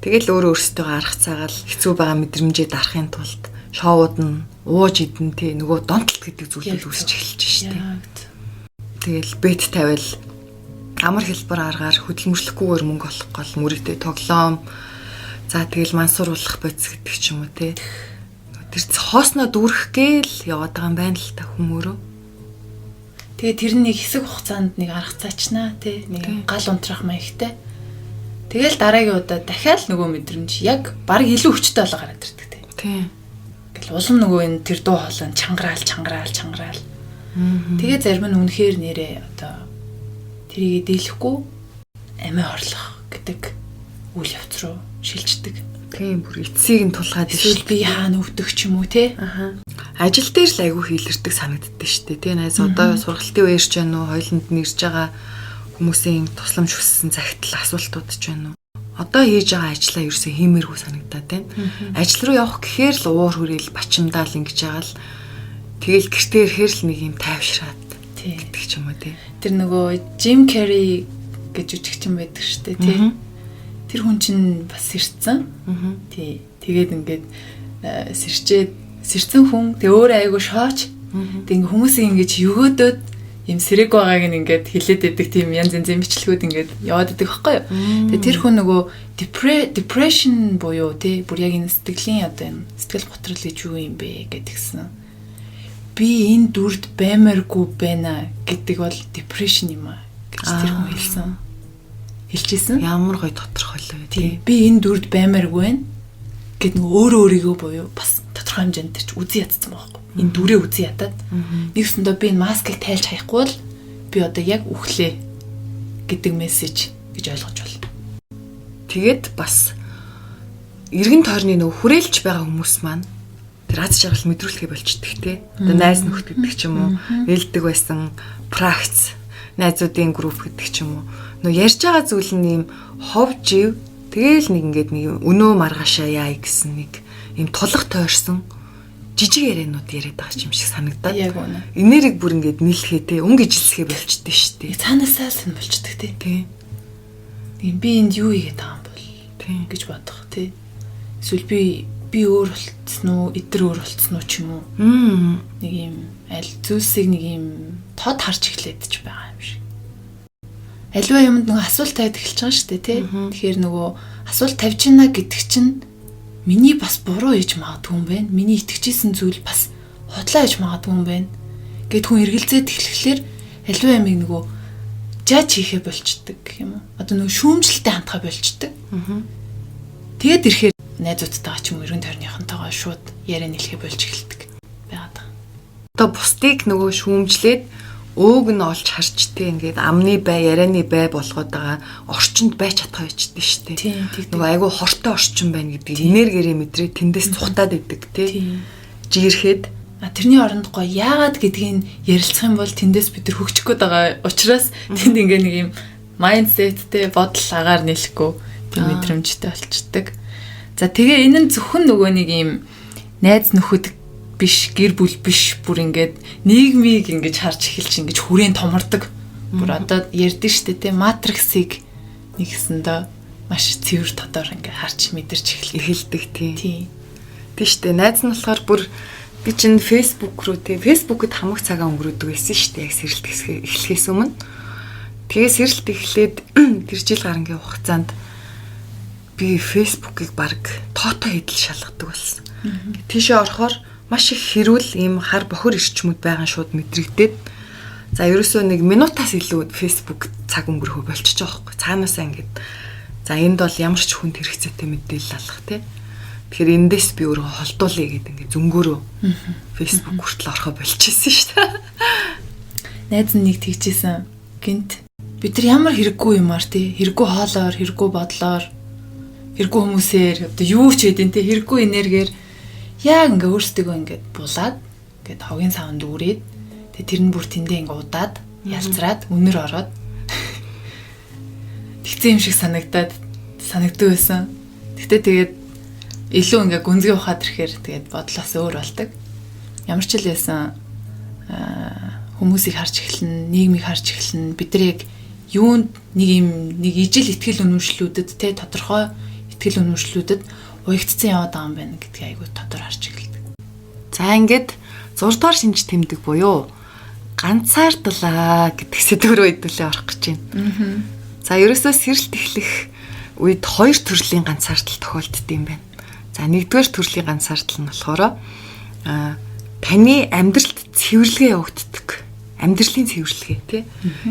Тэгэл өөрөөсөө арга цагаал хэцүү байгаа мэдрэмжээ дарахын тулд шоуд нь ууж идэн те нөгөө донтолт гэдэг зүйлүүд үүсэж эхэлж штэ. Тэгэл бет тавиал амар хэлбэр аргаар хөдөлмөрлөхгүйгээр мөнгө олох гол мөрөгтэй тоглоом. За тэгэл мансууруулах бодис гэдэг ч юм уу те. Тэр хоосноо дүүрэх гээл яваад байгаа юм байна л та хүмүүрөө. Тэгээ тэр нэг хэсэг хугацаанд нэг арга цаачнаа тий нэг гал унтрах маягтай. Тэгэл дараагийн удаа дахиад нөгөө мэдрэмж яг баг илүү хүчтэй болоо гараад ирдэг тий. Тий. Ингээл улам нөгөө энэ тэр дуу хоолой чангараал. Тэгээ зарим нь үнэхээр нэрээ одоо тэрийг дийлэхгүй амиа орлох гэдэг үйл явц руу шилждэг. Тийм бүр эцсийг нь тулгаад эсвэл би хаана өвдөх ч юм уу те. Ажил дээр л айгүй хийлэрдэг санагддээ штэ. Тэ найз одоо сургалтын үеэр ч байна уу, хойлонд нь ирж байгаа хүмүүсийн тусламж хүссэн захидал асуултууд ч байна уу. Одоо хийж байгаа ажлаа ерөөсөө хиймээргүй санагдаад байна. Ажил руу явах гэхээр л уур хүрээл бачимдаал ингэж байгаа л тэгэл гэртээ ирэхээр л нэг юм тайвшраад гэдэг ч юм уу те. Тэр нөгөө Jim Carrey гэж жүжигчин байдаг штэ те. Тэр хүн чинь бас сэрцэн. Тий. Тэгээд ингээд сэрцэн хүн. Тэг өөрөө айгу шооч. Тэг ингээд хүмүүсийг ингээд өгөөдөөд юм сэрэг байгааг нь ингээд хилээд идэг тийм янз янзын бичлэгүүд ингээд яваад идэг байхгүй юу. Тэг тэр хүн нөгөө depression буюу тий бүр яг энэ сэтгэлийн одоо энэ сэтгэл готрол гэж юу юм бэ гэдгсэн. Би энэ дүрд баймааргүй байна гэдэг бол depression юм аа гэж тэр хүн хэлсэн. Хэлчихсэн. Ямар гоё тодорхойлоо тий. Би энэ дүрд баймааргүй байна гэд нөгөө өөрийгөө буюу бас тодорхой хэмжээнд тэр чи үзий ядсан байхгүй. Энэ дүрээ үзий ядаад нэгсэндээ би энэ маскыг тайлж хаяхгүй бол би одоо яг үхлээ гэдэг мессеж гэж ойлгож байна. Тэгээд бас эргэн тойрны нөгөө хүрээлж байгаа хүмүүс маань тэр аз жаргал мэдрүүлэхээ болчдөг тий. Одоо найз нөхд гэдэг ч юм уу, ээлдэг байсан пракц, найзуудын групп гэдэг ч юм уу. Нөгөө ярьж байгаа зүйл нь юм хов жив тэгэл нэг ингээд нэг өнөө маргаашаа яа гэсэн нэг юм тулах тойрсон жижиг ярианууд яриад байгаа юм шиг санагдаад. Яг үнэ. Энерги бүр ингээд нийлхээ те өнгө ижилсхээ болчдөг шүү дээ. Цаанаасаа сэн болчдөг те. Тий. Би энд юу хийгээд байгаа юм бол гэж бодох тий. Эсвэл би өөр болцсон уу, эдэр өөр болцсон уу ч юм уу. Нэг юм аль зүйлсийг нэг юм тод харж эхлээд ч байгаа юм шиг. Аливаа юмд нөгөө асуулт тавьд эхэлж байгаа шүү дээ тий. Тэгэхээр нөгөө асуулт тавьж гинэ гэдэг чинь миний бас буруу хийж магадгүй юм байна. Миний итгэжсэн зүйл бас худлаа хийж магадгүй юм байна. Гэт хүн эргэлзээд эхлэхлээр аливаа ямиг нөгөө жаж хийхэ болчдөг гэх юм уу. Одоо нөгөө шүүмжлэлтэй хандхаа болчдөг. Тэгээд ирэхээр найзуудтайгаа ч юм уу эргэн тойрныхонтойгоо шууд яриа нийлхэ болж эхэлдэг байгаад. Одоо бусдыг нөгөө шүүмжлээд өөг нь олж харж тэ ингээд амны бай, ярианы бай болгоод байгаа орчинд байж чадах байчдээ шүү дээ. Нөгөө айгүй хортой орчин байна гэдгийг энергиэрээ мэдрээ тэндээс цухтаад идэг тий. Жирэхэд тэрний оронд гоо яагаад гэдгийг ярилцах юм бол тэндээс бид нар хөгжих гээд байгаа учраас тэнд ингээ нэг юм майндсеттэй бодол агаар нийлэхгүй тийм мэдрэмжтэй болчдөг. За тэгээ энэ нь зөвхөн нөгөө нэг юм найз нөхөд биш, гэр бүл биш бүр ингээд нийгмийг ингэж харж эхэлж ингэж хүрээн томордог. Бүр одоо ярьдэн штэ те матриксыг нэгсэндээ маш цэвэр тодор ингээ харж мэдэрч эхэлдэг тийм. Тийм. Тийш үү. Найз нь болохоор бүр би чинь Facebook руу тий Facebook-д хамаг цагаа өнгөрөөдөг байсан шүү дээ. Яг сэрэлт эхлэхээс өмнө. Тэгээ сэрэлт эхлээд тэр жил гарангийн хугацаанд би Facebook-ыг баг тоото хэдэл шалгадаг болсон. Тийшээ орохоор маш их хэрүүл ийм хар бохор ирчмүүд байгаа шууд мэдрэгдээд за ерөөсөө нэг минутаас илүү Facebook цаг өнгөрөхөө болчихж байгаа байхгүй. Цаанаасаа ингээд за энд бол ямар ч хүнд хэрэгцээтэй мэдээлэл алах тий. Тэгэхээр эндээс би өөрөө холдуулъя гэдэг ингээд зөнгөөрөө Facebook хүртэл орохоо болчихсон шүү дээ. Найз нь нэг тэгчихсэн. Гинт бид нар ямар хэрэггүй юмар тий хэрэггүй хоолоор, хэрэггүй бодлоор, хэрэггүй хүмүүсээр одоо юу ч хэдин тий хэрэггүй энергиэр яг ингээ өөрсдөө ингээд булаад ингээд хогийн савнд үрээд тэгээ тэр нь бүр тэндээ ингээ удаад ялцраад үнэр ороод тэгсэн юм шиг санагддаг байсан. Гэтэ тэгээд илүү ингээ гүнзгий ухаад ирэхээр тэгээд бодлоос өөр болдог. Ямар ч л байсан хүмүүсийг харж эхэлнэ, нийгмийг харж эхэлнэ. Бид нар яг юунд нэг ижил итгэл үнэмшлүүдэд тэ тодорхой итгэл үнэмшлүүдэд уягдсан яваад байгаа юм байна гэдгийг айгүй тодор харж эхэлдэг. За ингээд 6 дугаар шинж тэмдэг буюу ганцаардлаа гэдэг сэдв рүү хэдүүлээ орох гэж байна. За ерөөсөө сэрэлт эхлэх үед 2 төрлийн ганцаардал тохиолддог юм байна. За нэгдүгээр төрлийн ганцаардал нь болохоор таны амьдралд цэвэрлэгээ явагддаг. Амьдралын цэвэрлэгээ тий.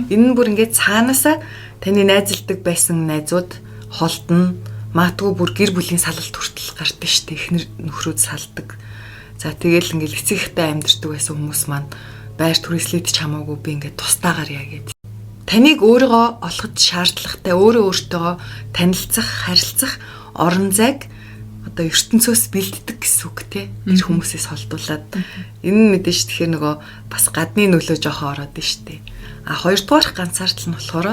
Энэ нь бүр ингээд цаанаасаа таны найзалдаг байсан найзууд холдно, магадгүй бүр гэр бүлийн салалт хүртэл гардаг штеп. Эхнэр нөхрөөд салдаг. За тэгэл ингээд эцэгтэй амьдардаг байсан хүмүүс маань байр түрээслээд ч хамаагүй би ингээд тустаагаар яа гэдэг. Таныг өөрийгөө олоход шаардлагатай өөртөө танилцах, харилцах орон зайг одоо ертөнцөөс бэлддэг гэсэн үг тий. Тэр хүмүүсээс холдуулаад энэ мэдээж тэгэхээр нөгөө бас гадны нөлөө жоохон ороод нь штэ. А хоёрдугаар ганцаардал нь болохоор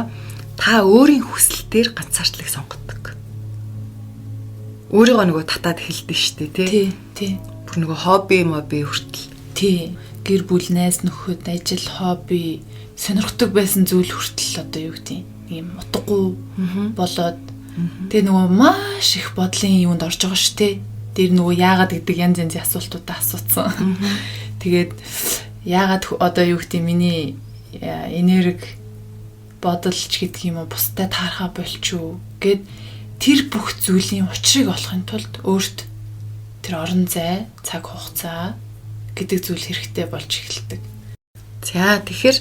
та өөрийн хүсэл дээр ганцаардлыг сонгодог. Өөрийгөө нөгөө татаад эхэлдэг штэ тий. Тий. Бүр нөгөө хобби хүртэл. Тий. Гэр бүл, найз нөхөд, ажил, хобби, сонирхдаг байсан зүйл хүртэл одоо юу гэдэг юм утгагүй болоод тэгээ нөгөө маш их бодлын юунд орж байгаа шүү дээ. Тэр нөгөө яагаад гэдэг янз янзын асуултуудаа асуусан. Тэгээд яагаад одоо юу гэдэг миний энерги бодолч гэдэг юм уу бусдад таархаа болчихоо гэд тэр бүх зүйлийн учрыг олохын тулд өөрт тэр орон зай, цаг хугацаа гэдэг зүйл хэрэгтэй болж эхэлдэг. За тэгэхээр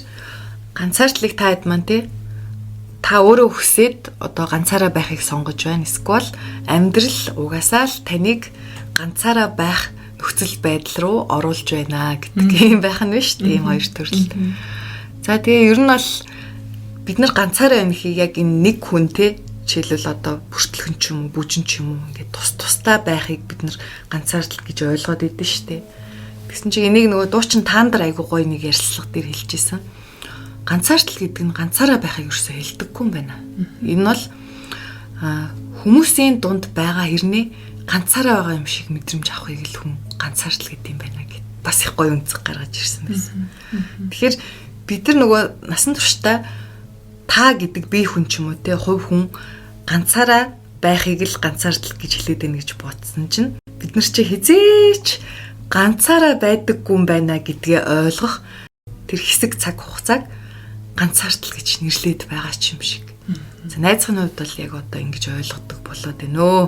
ганцаардлыг та хэд маань тий та өөрөө хүсээд одоо ганцаараа байхыг сонгож байна. Эсвэл амьдрал угаасаа л таныг ганцаараа байх нөхцөл байдал руу оруулж байна гэдэг юм байх нь шүү дээ. Ийм хоёр төрөл. За тэгээ ер нь бол бид нар ганцаараа байхыг яг энэ нэг хүн те жишээлбэл одоо бүртлэгэн ч юм уу, бүжин ч юм уу ингээд тусдаа байхыг бид нар ганцаардал гэж ойлгоод идэв шүү дээ. Тэгсэн чинь энийг нөгөө дуучин таандар айгуу гоё нэг ярилцлага дээр хэлжсэн. Ганцаардал гэдэг нь ганцаараа байхыг ерөөсөө хэлдэггүй юм байна. Энэ бол хүмүүсийн дунд байгаа хэрнээ ганцаараа байгаа юм шиг мэдрэмж авахыг л хүн ганцаардал гэдэг юм байна гэд бас их гоё үнцэг гаргаж ирсэн байсан. Тэгэхээр бид нар нөгөө насан туршдаа та гэдэг бие хүн ч юм уу те хувь хүн ганцаараа байхыг л ганцаардал гэж хэлээд байна гэж бодсон чинь бид нар чи хизээч ганцаараа байдаггүй юм байна гэдгээ ойлгох тэр хэсэг цаг хугацааг ганцаардал гэж нэрлээд байгаа ч юм шиг. За найзхын хувьд бол яг одоо ингэж ойлгодог болоод байна өө.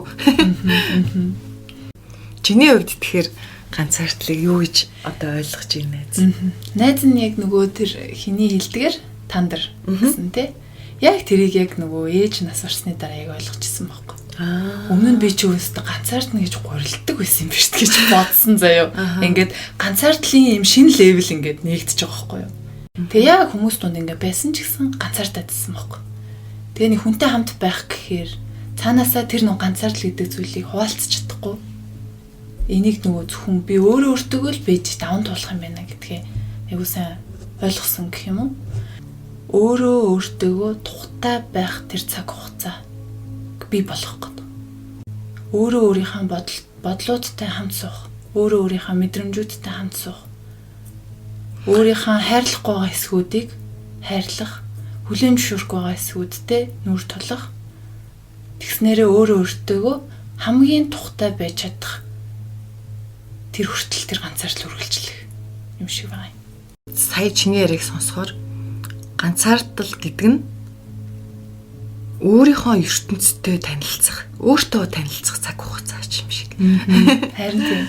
Чиний хувьд тэгэхээр ганцаардлыг юу гэж одоо ойлгож байна найз? Найз нь яг нөгөө тэр хиний хэлдгээр тандар гэсэн тий. Яг тэрийг яг нөгөө ээж нас барсны дараа яг ойлгочихсон байхгүй. Өмнө нь би ч өөрөөсөө ганцаардна гэж гурилдаг байсан юм биш гэж бодсон заяо. Ингээд ганцаардлын юм шинэ левел ингээд нэгдэж байгаа байхгүй юу. Тэгээ яг хүмүүс дунд ингээд байсан ч гэсэн ганцаардадсан байхгүй. Тэгээ нэг хүнтэй хамт байх гэхээр цаанаасаа тэр нэг ганцаардл гэдэг зүйлийг хуваалцах чадахгүй. Энийг нөгөө зөвхөн би өөртөө л бэж даван туулах юм байна гэдгээ айгуу сайн ойлгосон гэх юм уу. Өөртөө тухтай байх тэр цаг хугацаа бий болох гэдэг. Өөрийнхөө бодлуудтай хамт суух, өөрийнхөө мэдрэмжүүдтэй хамт суух. Өөрийнхөө хайрлахгүй байгаа хэсгүүдийг хайрлах, хүлээн зөвшөөрөхгүй байгаа хэсгүүдтэй нүур тулах. Тэгснээрээ өөртөөгөө хамгийн тухтай байж чадах тэр хүртэл тэр ганцаардл үргэлжлэх юм шиг байна. Сая чиний яриг сонсохоор ганцаардл гэдэг нь өөрийнхөө ертөнцтэй танилцах, өөртөө танилцах цаг хугацаа юм шиг. Харин тийм.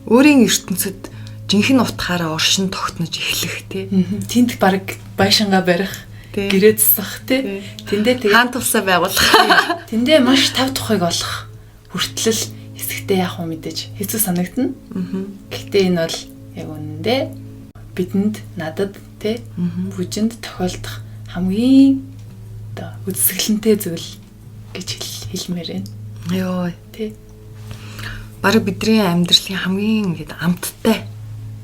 Өөрийн ертөнцид жинхэнэ утгаараа оршин тогтнож эхлэх тий. Тэнд баг байшингаа барих, гэрээ засах тий. Тэндээ хаан тулсаа байгуулах. Тэндээ маш тав тухайг олох. Хүртэл хэсэгтээ яах вэ мэдээж хэцүү санагдана. Гэхдээ энэ бол яг үнэндээ бидэнд надад тий бүжинд тохиолдох хамгийн оо үзэсгэлэнтэй зүйл гэж хэлмээр байна. Йоо тий. Бараг бидний амьдралын хамгийн ингээд амттай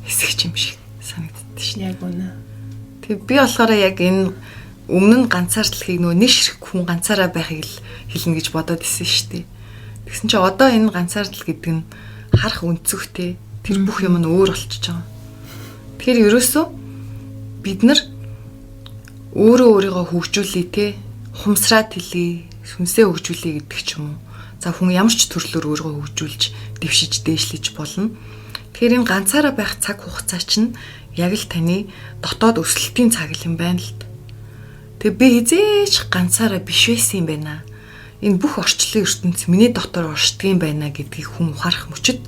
хэсэг юм шиг санагддаг шин. Яг үнэ. Тэг би болохоор яг энэ өмнө нь ганцаардлахыг нөгөө нэг ширхэг хүн ганцаараа байхыг л хэлнэ гэж бодоод исэн шүү дээ. Тэгсэн чинь одоо энэ ганцаардл гэдэг нь харах өнцөгтэй тэр бүх юм нь өөр болчихж байгаа. Тэгэхээр ерөөсөө бид нар өөрийгөө хөгжүүлээ те хумсраад хэлье, сүнсээ хөгжүүлээ гэдэг ч юм уу. За хүн ямар ч төрлөөр өөрийгөө хөгжүүлж, дэвшиж, дээшлэж болно. Тэгэхээр энэ ганцаараа байх цаг хугацаа чинь яг л таны дотоод өсөлтийн цаг юм байна л д. Тэгээ би хизээч ганцаараа биш байсан юм байна. Энэ бүх орчлон ертөнц миний дотор оршдог юм байна гэдгийг хүн ухаарах мөчид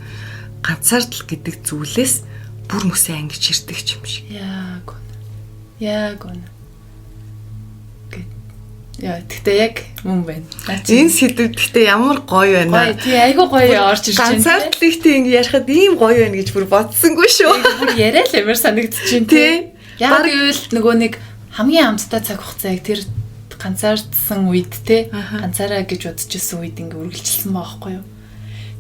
ганцаардл гэдэг зүйлээс бүр мөсөө ангиж ирдэг юм шиг. Яг үнэ. Яг үнэ. Яа, тэгтээ яг мөн байна. Энэ сэдв тэгтээ ямар гоё байна. Гоё, тий айгуу гоё орж ирж байна. Ганцаардлыг тий ингэ ярихад ийм гоё байна гэж бүр бодсонгүй шүү. Бүр яриа л ямар санагдчихээн тий. Яг гэвэл нөгөө нэг хамгийн амттай цаг хугацаа яг тэр ганцаардсан үед тий ганцаараа гэж бодож исэн үед ингээ үргэлжилсэн байгаа байхгүй юу.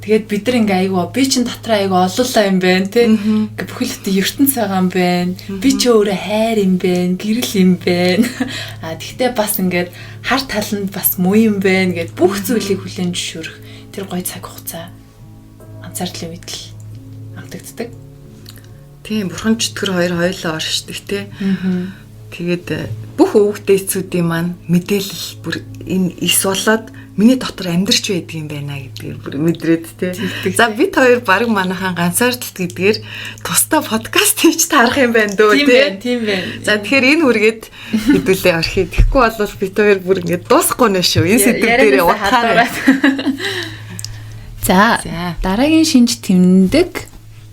Тэгээд бид нар ингээ айгуу би чин дотроо айгуу олуулаа юм байна тий. Ингээ бүхэл бүтэн ертөнц байгаа юм байна. Би ч өөрөө хайр юм байна, гэрэл юм байна. А тэгтээ бас ингээд хар таланд бас муу юм байна гэд бүх зүйлийг хүлээн зөвшөөрөх тэр гоё цаг хугацаа ганцаардлын үед л амтагддаг. Тийм бурхан чөтгөр хоёр хоёулаа оршдог тий. Тэгээд бүх өвгдээцүүдийн маань мэдээлэл бүр энэ ис болоод миний дотор амьдрч байдаг юм байна гэдгийг бүр мэдрээд тий. За бид хоёр баг манайхан ганцаардалт гэдгээр тусдаа подкаст хийж таарах юм байна дөө тий. Тийм байна. За тэгэхээр энэ үргээд хэдүүлээ орхив. Тэгэхгүй бол бид хоёр бүр ингэ дуусахгүй нэ шүү. Энэ сэдв дээрээ утгаарай. За дараагийн шинж тэмдэг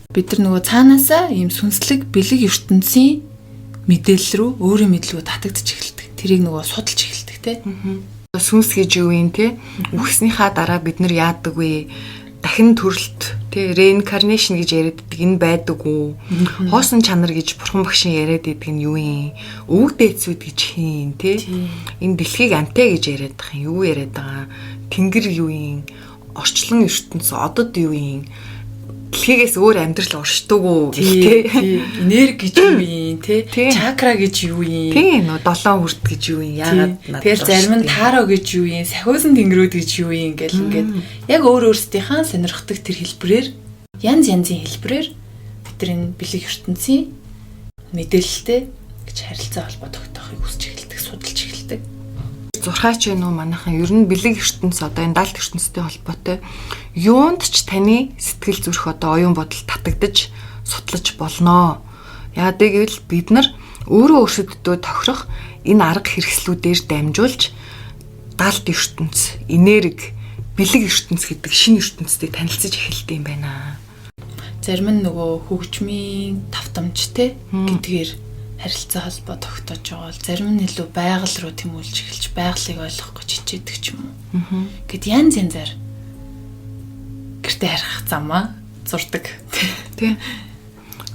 бид нар нөгөө цаанаасаа ийм сүнслэг бэлэг ертөнцийн мэдээлэл рүү өөрийн мэдлэгөө татагдчих эхэлдэг. Тэрийг нөгөө судалж эхэлдэг тий. Сүнс гэж юу юм те? Үхснийхаа дараа бид нар яадаг вэ? Дахин төрөлт те reincarnation гэж яриад байдаг энэ байдаг уу? Хоосон чанар гэж бурхан багшин яриад байдаг нь юу юм? Өвөг дээдсүүд гэж хийн те? Энэ дэлхийг амтай гэж яриад байгаа юм. Юу яриад байгаа? Тэнгэр юу юм? Орчлон ертөнц одод юу юм? Дэлхийгээс өөр амьдрал оршдог уу тий. Энерги гэж юу юм тий. Чакра гэж юу юм? Тий нөө 7 хүрд гэж юу юм? Яагаад надад. Тэгэхээр зарим нь таро гэж юу юм? Сахиусан тэнгэрүүд гэж юу юм гэл ингээд яг өөр өөрсдийнхээ сонирхдаг тэр хэлбэрээр янз янзын хэлбэрээр бид нар энэ бэлэг ертөнцийн мэдээлэлтэй гэж харилцаа холбоо тогтоохыг хүсэж эхэлдэг, судалж эхэлдэг. Зурхаач нөө манайхан ер нь бэлэг ертөнц одоо энэ даалт ертөнцтэй холбоотой юунд ч таны сэтгэл зүрх одоо оюун бодол татагдаж судлаж болноо. Яагаад гэвэл бид нар өөрөө өөрсөддөө тохирох энэ арга хэрэгслүүдээр дамжуулж даалт ертөнц, энерги, бэлэг ертөнц гэдэг шинэ ертөнцийг танилцаж эхэлдэг юм байна. Зарим нь нөгөө хөгжмийн давтамжтэй гэдгээр харилцаа холбоо тогтоож байгаа бол зарим нь илүү байгаль руу тэмүүлж эхэлж байгалыг ойлгох гэж хичээдэг ч юм уу. Гэт янз янзаар гэртээ харих замаа зурдаг. Тий.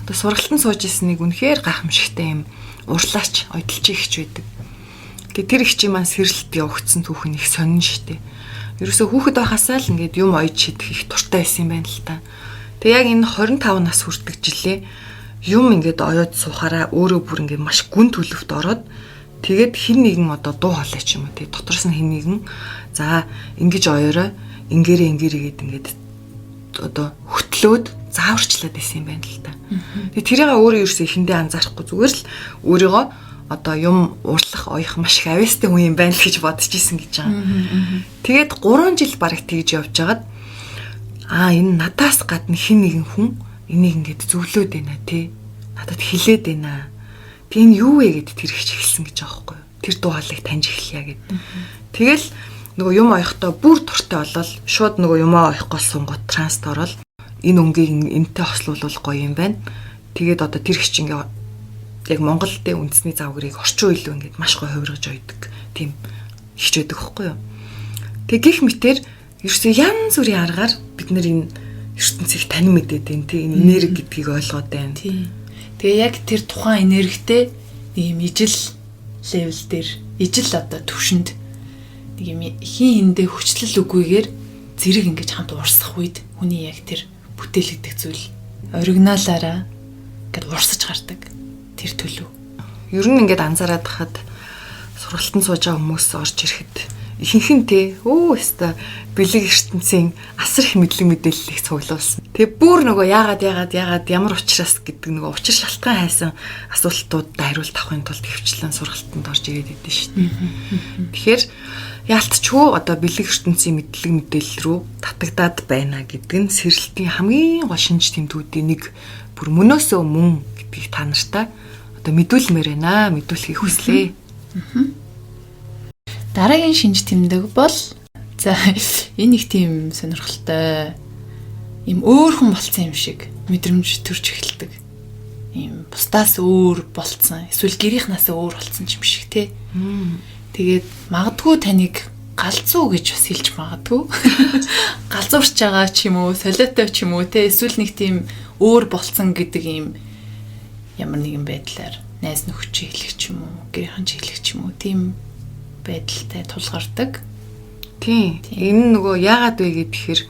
Одоо сургалтанд сууж исэн нэг үнэхээр гайхамшигтай юм урлаач ойдолч ихч байдаг. Тэгээ тэр ихчийн маань сэрэлт явагдсан түүхэн их сонин штэ. Ерөөсө хүүхэд байхасаа л ингээд юм ойд шидэх их дуртай байсан юм байна л та. Тэгээ яг энэ 25 нас хүрдэг жилээ юм ингээд оёод суухаараа өөрөө бүр ингээд маш гүн төлөвт ороод тэгээд хин нэгэн одоо дуу хоолой ч юм уу тий дотроос нь хин нэгэн за ингэж оёорой ингээрээ гэдэг ингээд одоо хөтлөөд зааварчлаад исэн юм байна л та. Тэгээд тэрийг өөрөө ерөөсөө ихэндээ анзаарахгүй зүгээр л өөрийгөө одоо юм уурлах оёх маш их авьяастай хүн юм байна л гэж бодож исэн гэж байгаа. Тэгээд 3 жил бараг тэгж явж хагаад энэ надаас гадна хэн нэгэн хүн энийг ингээд зөвлөөд байна тий. Надад хэлээд байна. Тийм юу вэ гэд тэр их хэлсэн гэж байгаа байхгүй юу. Тэр дуу хоолойг таньж эхлэе гэд. Тэгэл нөгөө юм оёхдоо бүр туртай болол шууд нөгөө юмаа оёхгүй сунгууд транст орол энэ өнгийг энтэй хослуулвал гоё юм байна. Тэгээд одоо тэр их чинь ингээ яг Монголын үндэсний завгрыг орчин үеийн ингээд маш гоё хувиргаж ойдог тийм хич байдаг байхгүй юу. Тэг гих мэтэр ерөөсөө янз бүрийн аргаар бид нар энэ ертөнцийг танин мэдээд байна тийм энэ энерги гэдгийг ойлгоод байна. Тийм. Тэгээ яг тэр тухайн энергитэй ийм ижил левел дээр ижил одоо төвшөнд нэг юм хин хиндэ хүчлэл үгүйгээр зэрэг ингэж хамт урсах үед хүний яг тэр бүтээл гэдэг зүйл оригиналаараа ингээд урсаж гардаг. Тэр төлөв. Ер нь ингээд анзаараад хахад сургалтанд сууж байгаа хүмүүс орж ирэхэд ихэнх нь өстө бэлэг ертөнцийн асар их мэдлэг мэдээллийг цуглуулсан. Тэгээ бүр нөгөө яагаад ямар учраас гэдэг нөгөө учир шалтгаан хайсан асуултуудад хариулт авахын тулд хөвчлэн сургалтанд орж ирээд идэв шүү дээ. Тэгэхээр яалтчгүй одоо бэлэг ертөнцийн мэдлэг мэдээлэл рүү татагдаад байна гэдэг нь сэрэлтийн хамгийн гол шинж тэмдгүүдийн нэг бүр мөнөөсөө мөн гэдгийг та нартай одоо мэдүүлмээр байна. Мэдүүлэхийг хүслээ. Дараагийн шинж тэмдэг бол за энэ их тийм сонирхолтой юм өөр хүн болцсон юм шиг мэдрэмж төрж эхэлдэг. Ийм бусдаас өөр болцсон. Эсвэл гэрийнхнаас өөр болцсон юм шиг тий. Тэгээд магадгүй таныг галзуу гэж бас хэлж магадгүй. Галзуурч байгаа ч юм уу, солиотой ч юм уу тий. Эсвэл нэг тийм өөр болцсон гэдэг ийм ямар нэгэн байдлаар найз нөхөд хэлэх ч юм уу, гэрийнхэн хэлэх ч юм уу тийм байдалтай тулгардаг. Тийм. Энэ нөгөө яагаад вэ гэхээр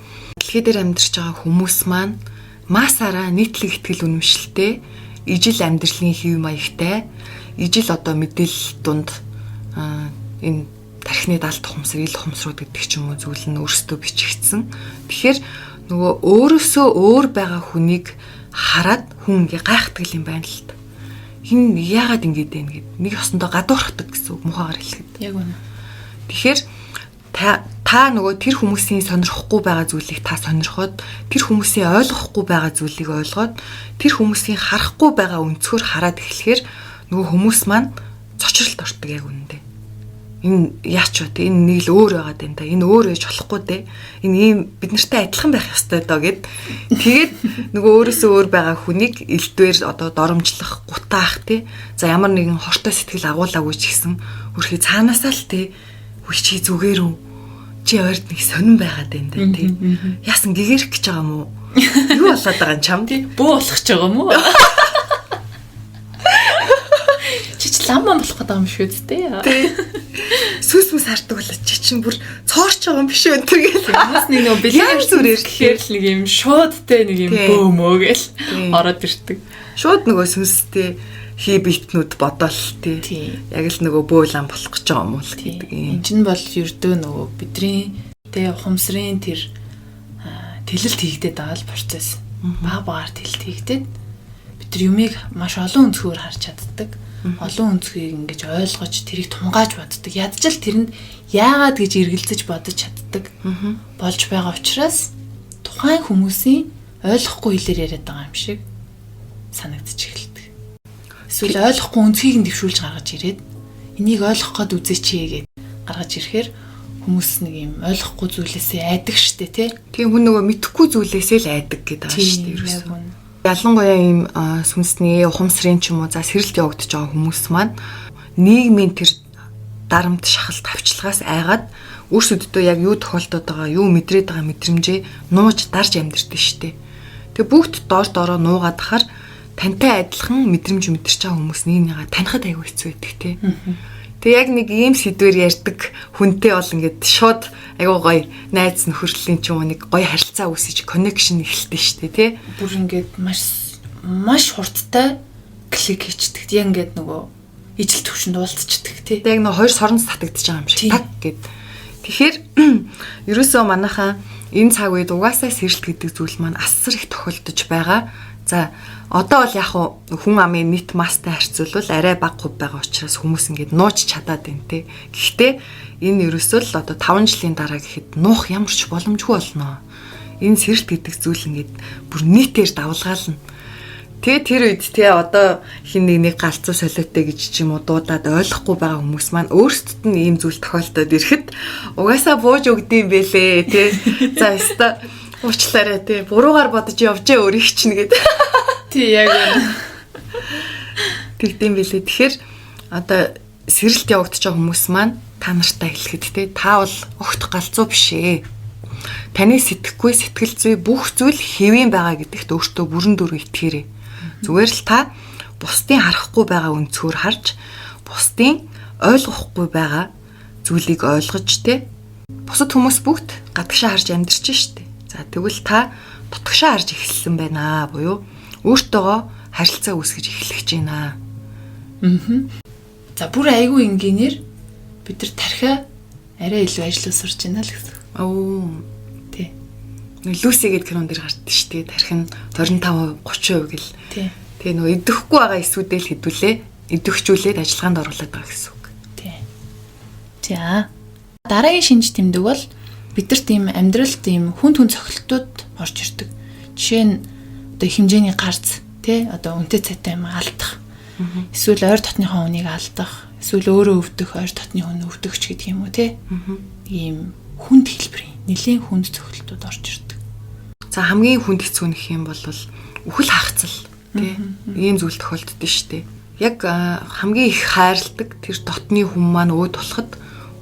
дэлхий дээр амьдарч байгаа хүмүүс маань масаараа нийтлэг ихтгэл үнэмшилтэй, ижил амьдралын хэв маягтай, ижил одоо мэдээлэл дунд энэ тархины даалт ухамсар, ил ухамсарууд гэдэг ч юм уу зүйл нь өөрсдөө бичигдсэн. Тэгэхээр нөгөө өөрөөсөө өөр байгаа хүнийг хараад хүн ингээ гайхдаг юм байна л та. Энэ яагаад ингэж байна гэд нэг ёсондоо гадуурхдаг гэсэн үг мухагаар хэлэхэд. Яг үнэ. Тэгэхээр та нөгөө тэр хүмүүсийн сонирхгүй байгаа зүйлийг та сонирхоод тэр хүмүүсийн ойлгохгүй байгаа зүйлийг ойлгоод тэр хүмүүсийн харахгүй байгаа өнцгөр хараад эхлэхээр нөгөө хүмүүс маань цочролт ордог яг үнэндээ. Энэ яач вэ? Энэ нэг л өөр байгаад байна та. Энэ өөр ээж болохгүй дээ. Энэ ийм бид нартай адилхан байх ёстой доо гэд. Тэгээд нөгөө өөрөөсөө өөр байгаа хүнийг элдвэр одоо доромжлох, гутаах тий. За ямар нэгэн хортой сэтгэл агуулаагүй ч гэсэн хөрхий цаанаасаа л тий. Үгүй чи зүгээр үү? Чи ойрд нэг сонирн байгаад байна дээ тий. Яасан гэгэрх гэж байгаа юм уу? Юу болоод байгаа юм чам тий? Бөө болох гэж байгаа юм уу? Ламбан болох гэдэг юм шүү дээ. Тий. Сүс мүс хардаг болоо чи чинь бүр цоорч байгаа юм биш үү энэ гэл. Бас нэг нөө бэлэн зүрээр гэхээр л нэг юм шуудтай нэг юм бөөмөө гэл ороод ирдэг. Шууд нөгөө сүнстэй хий битнүүд бодоол тий. Яг л нөгөө бөөлан болох гэж байгаа юм уу гэдэг юм. Энд чинь бол ердөө нөгөө бидний тий ухамсарын тэр тэлэлт хийгдээд байгаа л процесс. Багаар тэлэлт хийгдээд бид нар юмыг маш олон өнцгөр харж чаддаг. Олон өнцгийг ингэж ойлгож тэрийг тунгааж боддог. Ядчил тэрэнд яагаад гэж эргэлзэж бодож чаддаг. Болж байгаа учраас тухайн хүмүүсийн ойлгохгүй хэлээр яриад байгаа юм шиг санагдчих эхэлдэг. Эсвэл ойлгохгүй өнцгийг нь дэвшүүлж гаргаж ирээд энийг ойлгох гээд үзээч гээд гаргаж ирэхээр хүмүүс нэг юм ойлгохгүй зүйлээсээ айдаг штэ тий. Тийм хүн нөгөө мэдхгүй зүйлээсээ л айдаг гэдэг байгаа штэ ерөөсөө. Ялангуяа ийм сүнсний ухамсарын ч юм уу за сэрэлт явагдаж байгаа хүмүүс маань нийгмийн тэр дарамт шахалт авчлагаас айгаад өөрсөддөө яг юу тохиолдоод байгаа юу мэдрээд байгаа мэдрэмжээ нууж дарж амьдртээ штэ. Тэгээ бүгд доор доороо нуугаад хахаар тантай адилхан мэдрэмж мэдэрч байгаа хүмүүс нэгнийгээ танихад аягүй хэцүү байдаг тий. Тэгээ яг нэг ийм сэдвэр ярьдаг хүнтэй бол ингээд шууд аягүй гоё найз нөхөрлийн ч юм уу нэг гоё харилцаа үүсэж connection эхэлдэг штэ тий. Бүр ингээд маш хурдтай клик хийчдэг. Яг ингээд нөгөө ижил төвшөнд уулзчихдаг тий. Яг нөгөө хоёр соронд татагдчихж байгаа юм шиг таг гэд. Тэгэхээр ерөөсөө манайхаа энэ цаг үед угаасаа сэрэлт гэдэг зүйл маань асар их тохиолдож байгаа. За одоо бол яг хүн амын нийт масстай харьцуулбал арай бага хувь байгаа учраас хүмүүс ингээд нууж чадаад байна те. Гэхдээ энэ ерөөсөө л одоо 5 жилийн дараа гэхэд нуух ямар ч боломжгүй болно. Энэ сэрэлт гэдэг зүйл ингээд бүр нийтээр давлгаална. Тэгээ тэр үед те одоо хин нэг галзуу солиотой гэж ч юм уу дуудаад ойлгохгүй байгаа хүмүүс маань өөрсдөд нь ийм зүйл тохиолдоод ирэхэд угаасаа бууж өгдөм бэлээ те. За өстой уучлаарай те. Буруугаар бодож явжээ өөрийг чинь гэдэг. Тий яг үнэ. Тэгдэм билээ. Тэгэхээр одоо сэрэлт явагдаж байгаа хүмүүс маань та нартай хэлэхэд те та бол огт галзуу биш ээ. Таны сэтгэхгүй сэтгэл зүй бүх зүйл хэвэн байгаа гэдэгт өөртөө бүрэн дүр итгээрэй. Зүгээр л та бусдын харахгүй байгаа өнцгөр харж бусдын ойлгохгүй байгаа зүйлийг ойлгож те бусад хүмүүс бүгд гадагшаа харж амьдарч штэ. За тэгвэл та дотгошоо харж эхэлсэн байна буюу өөртөөгөө харилцаа үүсгэж эхлэж байна. За бүр айгүй энгийнээр бид нар тархиа арай илүү ажиллаж сурч байна л гэсэн. Тий. Люси гэдэг кинон дэр гардаг шүү дээ. Тархин 25%, 30% гэл. Тий. Тэгээ нөгөө идэхгүй байгаа эсүүдэл хэдүүлээ, идэвхжүүлээд ажиллагаанд оруулаад байгаа гэсэн үг. Тий. За дараагийн шинж тэмдэг бол бидэрт ийм амьдралд ийм хүн цохилтууд орж ирдэг. Жишээ нь одоо хэмжээний гарц, тий одоо үнэтэй цайтай юм алдах. Эсвэл ойр дотныхоо хүнийг алдах, эсвэл өөрөө өвдөх, ойр дотны хүн өвдөгч гэдэг юм уу тий. Ийм хүнд хэлбэрийн нэлийн хүнд цохилтууд орж ирдэг. За хамгийн хүнд хэцүү нөх юм бол үхэл хагцал тий ийм зүйл тохиолддог шүү дээ. Яг хамгийн их хайрладаг тэр дотны хүн маань өөд болоход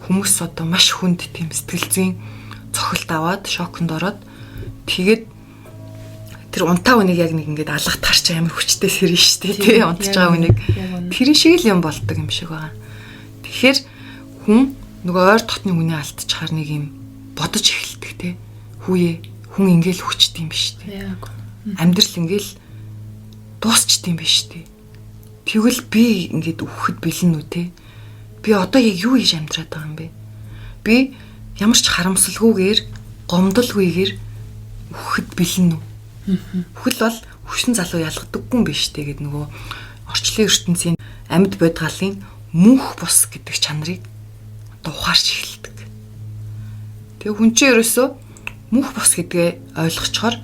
хүмүүс одоо маш хүнд тийм сэтгэл зүйн цохилт аваад шоконд ороод тэгээд тэр унтаа үнийг яг нэг ингээд алгатахар чи амар хүчтэй сэрнэ шүү дээ тий унтж байгаа үнийг тэр шиг л юм болдог юм шиг байгаа. Тэгэхээр хүн нөгөө ойр дотны үнийг алдчихаар нэг юм бодож эхэлдэг тий хүүе хүн ингээл хүчтэй юм биш тий амьдрал ингээл дуусчт юм биш тий тэгвэл би ингээд үхэхэд бэлэн үү тий би одоо яг юу хийж амьдраад байгаа юм бэ би ямар ч харамсалгүйгээр гомдолгүйгээр үхэхэд бэлэн үү үхэл бол хүчин залуу ялгадаггүй юм биш тий гэд нөгөө орчлын ертөнцийн амьд бодгалын мөнх бус гэдэг чанарыг одоо ухаарч эхэлдэг. Тэгээ хүн чинь ерөөсөө мөнх бус гэдгээ ойлгочхоор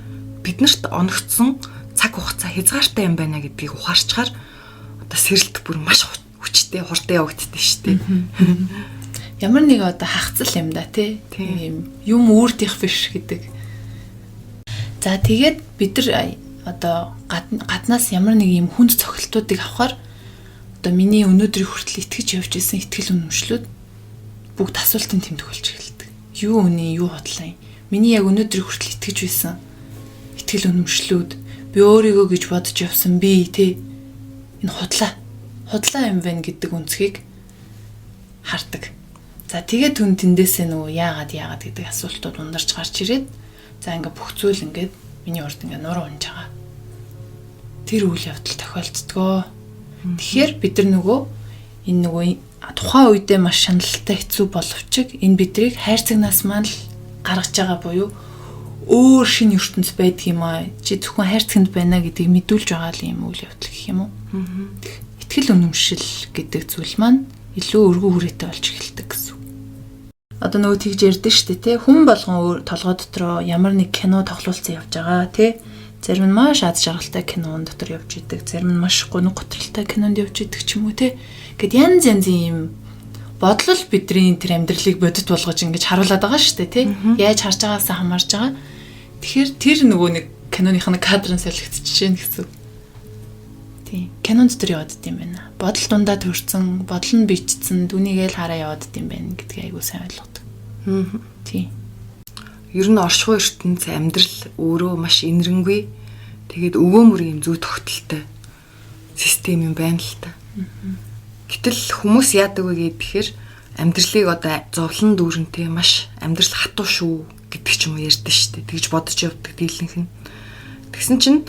биднэрт оногдсон цаг хугацаа хязгаартай юм байна гэдгийг ухаарчхаар одоо сэрэлт бүр маш хүчтэй хурдан явагддаг шүү дээ. Ямар нэг одоо хагцал юм да тий юм үүрдих биш гэдэг. За тэгээд бид нар одоо гаднаас ямар нэг юм хүнд цохилтуудыг авахаар одоо миний өнөөдрийн хүртэл итгэж явж исэн итгэл үнэмшлүүд бүгд асуултын тэмдэг болж эхэлдэг. Юу үнэ, юу худлаа юм? Миний яг өнөөдрийн хүртэл итгэж байсан итгэл үнэмшлүүд би өөрийгөө гэж бодож явсан би тий энэ худлаа юм байна гэдэг үнцгийг хардаг. За тэгээд түн тэндээсээ нөгөө яагаад гэдэг асуултууд ундарч гарч ирээд за ингээ бүх зүйл ингээд миний урд ингээ нуруу унж байгаа. Тэр үйл явдал тохиолддгоо. Тэгэхээр бид нар нөгөө энэ нөгөө тухайн үедээ маш шаналлалтай хэцүү боловч энэ бидрийг хайрцагнаас маань л гаргаж байгаа буюу өөр шинэ ертөнц байдаг юм аа. Чи зөвхөн хайрцагт байна гэдгийг мэдүүлж байгаа л юм үйл явдал гэх юм уу? Итгэл үнэмшил гэдэг зүйл маань илүү өргөн хүрээтэй болж эхэлдэг гэсэн. Одоо нөгөө тэгж ярьдэн штэ тий хүн болгон толгой дотроо ямар нэг кино тоглуулсан явж байгаа тий зарим нь маш аз жаргалтай кинон дотор явж идэг зарим нь маш гоног готролтой кинонд явж идэг ч юм уу тий гэд янз янзын юм бодлол бидний тэр амьдралыг бодит болгож ингэж харуулад байгаа штэ тий яаж харж байгаасаа хамаарж байгаа тэгэхээр тэр нөгөө нэг киноныхны кадрын солигдчихээн гэсэн тий кинон дотор яваад дим байна бодол дундаа төрцөн бодол нь бичсэн дүнийгээл хараа яваад дим байна гэдгийг айгуу сайн ойлгодог тий ер нь оршихуй ертөнц амьдрал өөрөө маш инэрэнгүй тэгээд өвөөмөр юм зүй тогтолтой систем юм байна л та. Гэтэл хүмүүс яадаг вэ гэхээр амьдралыг одоо зовлон дүүрэнтэй маш амьдрал хатуу шүү гэдэг ч юм уу ярьдэн шүү дээ. Тэгж бодож явдаг дийлэнх нь. Тэгсэн чинь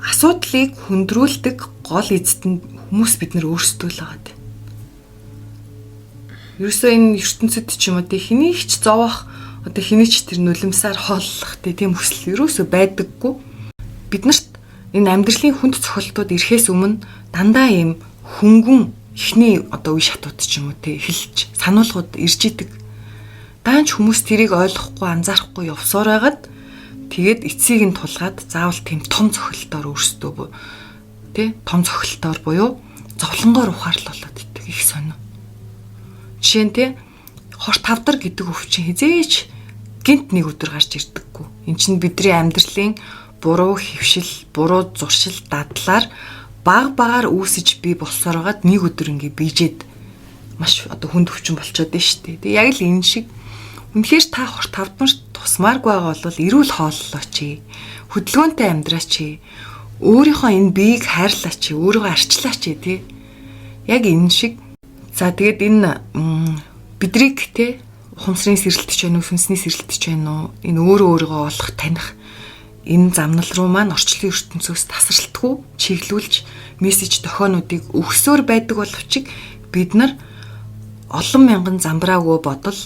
асуудлыг хөндрүүлдэг гол эзэд нь хүмүүс бид нар өөрсдөө л байгаа дээ. Ерөөсөө энэ ертөнцид ч юм уу тэ хэнийг ч зовоох одоо хэний ч тэр нулимсаар хооллох тийм хүсэл ерөөсөө байдаггүй. Биднэрт энэ амьдралын хүнд цохилтууд ирэхээс өмнө дандаа ийм хөнгөн ихний одоо үе шатууд ч юм уу те эхэлж сануулгууд ирж идэг. Даанч хүмүүс тэрийг ойлгохгүй анзаарахгүй явсаар байгаад тэгээд эцсийг нь тулгаад заавал тийм том цохилтоор өөрсдөө те том цохилтоор буюу зовлонгоор ухаарлал болоод идэг их сонио. Жишээ нь те хорт тавдар гэдэг өвчин хизээч гинт нэг өдөр гарч ирдэггүй. Эн чинь бидний амьдралын буруу хөвшил, буруу зуршил дадлаар баг-багаар үүсэж бий болсоор байгаад нэг өдөр ингээ бийжээд маш одоо хүнд өвчин болчиход байна шүү дээ. Тэгээ яг л энэ шиг үнэхээр та хорт тавдмар тусмааргүй байгаа бол эрүүл хооллолооч. Хөдөлгөөнтэй амьдраач. Өөрийнхөө энэ биеийг хайрлаач, өөрийгөө арчлаач тий. Яг энэ шиг. За тэгээд энэ бидрийг тий ухамсарын сэрэлтч байна уу, сүнсний сэрэлтч байна уу? Энэ өөрийгөө олох, таних энэ замнал руу маань орчлон ертөнцөөс тасралтгүй чиглүүлж мессеж тохионуудыг өгсөөр байдаг боловч бид нар олон мянган замбраагүй бодол,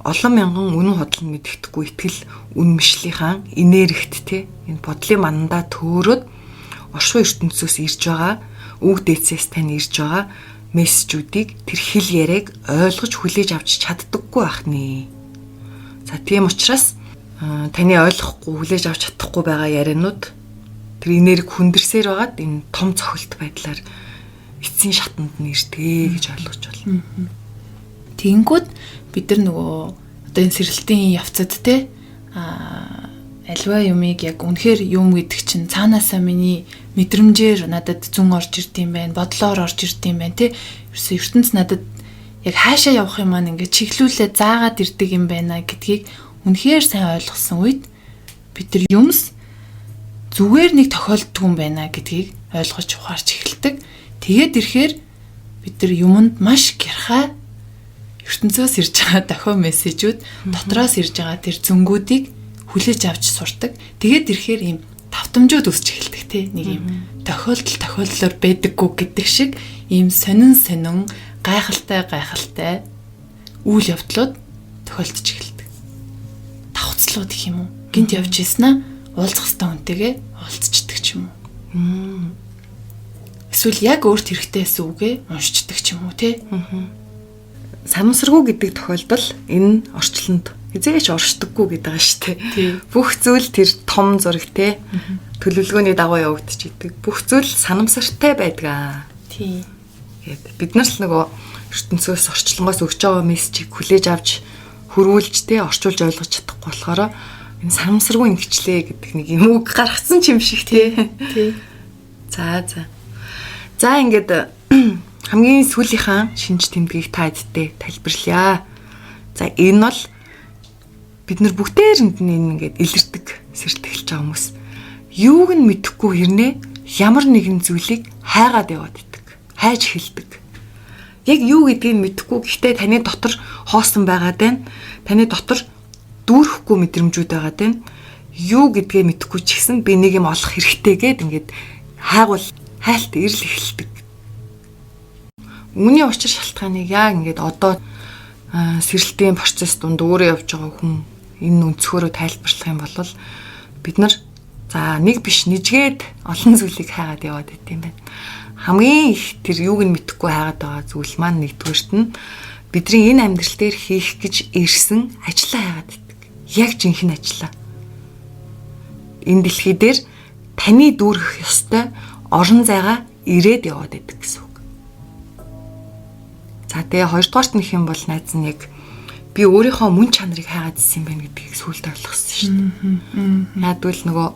олон мянган үнэн худал мэддэхгүй итгэл үнэмшлийнхаа энергит те энэ бодлын мандаа төөрөөд оршуу ертөнцөөс ирж байгаа үг дээдсээс тань ирж байгаа мессежүүдийг тэр хэл яриаг ойлгож хүлээж авч чаддаггүй байна. За тийм учраас таны ойлгохгүй хүлээж авч чадахгүй байгаа яриануд тэр энерги хүндэрсээр байгаад энэ том цохилт байдлаар эцсийн шатанд нь ирдэг гэж ойлгож байна. Тэгэнгүүт бид нар нөгөө одоо энэ сэрэлтийн явцад те альва юмыг яг үнэхээр юм гэдэг чинь цаанаасаа миний мэдрэмжээр надад зүн орж ирд юм байна, бодлоор орж ирд юм байна те. Ерөөсөө ертөнц надад яг хаашаа явах юм маань ингээд чиглүүлээ заагаад ирдэг юм байна гэдгийг үнэхээр сайн ойлгосон үед бид нар юмс зүгээр нэг тохиолддог юм байна гэдгийг ойлгож ухаарч эхэлдэг. Тэгээд ирэхээр бид нар юмд маш гярхай ертөнцөөс ирж байгаа дохио мессежүүд дотроос ирж байгаа тэр зөнгүүдийг хүлээж авч сурдаг. Тэгээд ирэхээр ийм давтамжууд өсч эхэлдэг те. Нэг ийм тохиолдлоор байдаггүй гэдэг шиг ийм сонин гайхалтай үйл явдлууд тохиолдож эхэлдэг. Давхцлууд гэх юм уу? Гинт явж ийснаа уулзах хэвээр үнтэйгээ уулзчдаг ч юм уу. Эсвэл яг өөрт хэрэгтэй байсан үгээ уншичдаг ч юм уу те. Санамсаргүй гэдэг тохиолдол энэ орчлонд хизээч оршдоггүй гэдэг байгаа шүү дээ. Бүх зүйл тэр том зураг те төлөвлөгөөний дагуу явагдчихийдэг. Бүх зүйл санамсартай байдаг. Тий. Бид нар л нөгөө ертөнцөөс орчлонгоос өгч байгаа мессежийг хүлээж авч хөрвүүлж те орчуулж ойлгож чадахгүй болохоор энэ санамсаргүй ингэчлээ гэдэг нэг юм үг гаргацсан ч юм шиг те. Тий. За ингээд хамгийн сүүлийнхаа шинж тэмдгийг та эддээ тайлбарлая. За энэ бол бид нар бүгдээрэнд нь ингээд илэрдэг сэртгэлж байгаа хүмүүс. Юуг нь мэдэхгүй хэрнээ ямар нэгэн зүйлийг хайгаад яваад идэг. Хайж эхэлдэг. Яг юу гэдгийг мэдэхгүй гэхдээ таны дотор хоосон байгаад байна. Таны дотор дүүрэхгүй мэдрэмжүүд байгаад байна. Юу гэдгээ мэдэхгүй ч гэсэн би нэг юм олох хэрэгтэй гэд ингээд хайгуул хайлт ирэл эхэлдэг. Үүний учир шалтгааныг яг ингээд одоо сэрэлтийн процесс дунд өөрөө явж байгаа хүн энэ өнцгөрөө тайлбарлах юм бол бид нар за нэг биш нэжгээд олон зүйлийг хайгаад яваад байт юм байна. Хамгийн их тэр юуг нь мэдэхгүй хайгаад байгаа зүйл маань нэгдүгээрт нь бидний энэ амьдрал дээр хийх гэж ирсэн ажлаа хайгаад байдаг. Яг жинхэнэ ажлаа. Энэ дэлхий дээр таны дүүрэх ёстой орон зайгаа ирээд яваад байдаг гэсэн үг. За тэгээ хоёрдугаарт нөх юм бол найз нь яг би өөрийнхөө мөн чанарыг хайгаад ирсэн юм байна гэдгийг сүулт ойлгосон шүү дээ. Ядвал нөгөө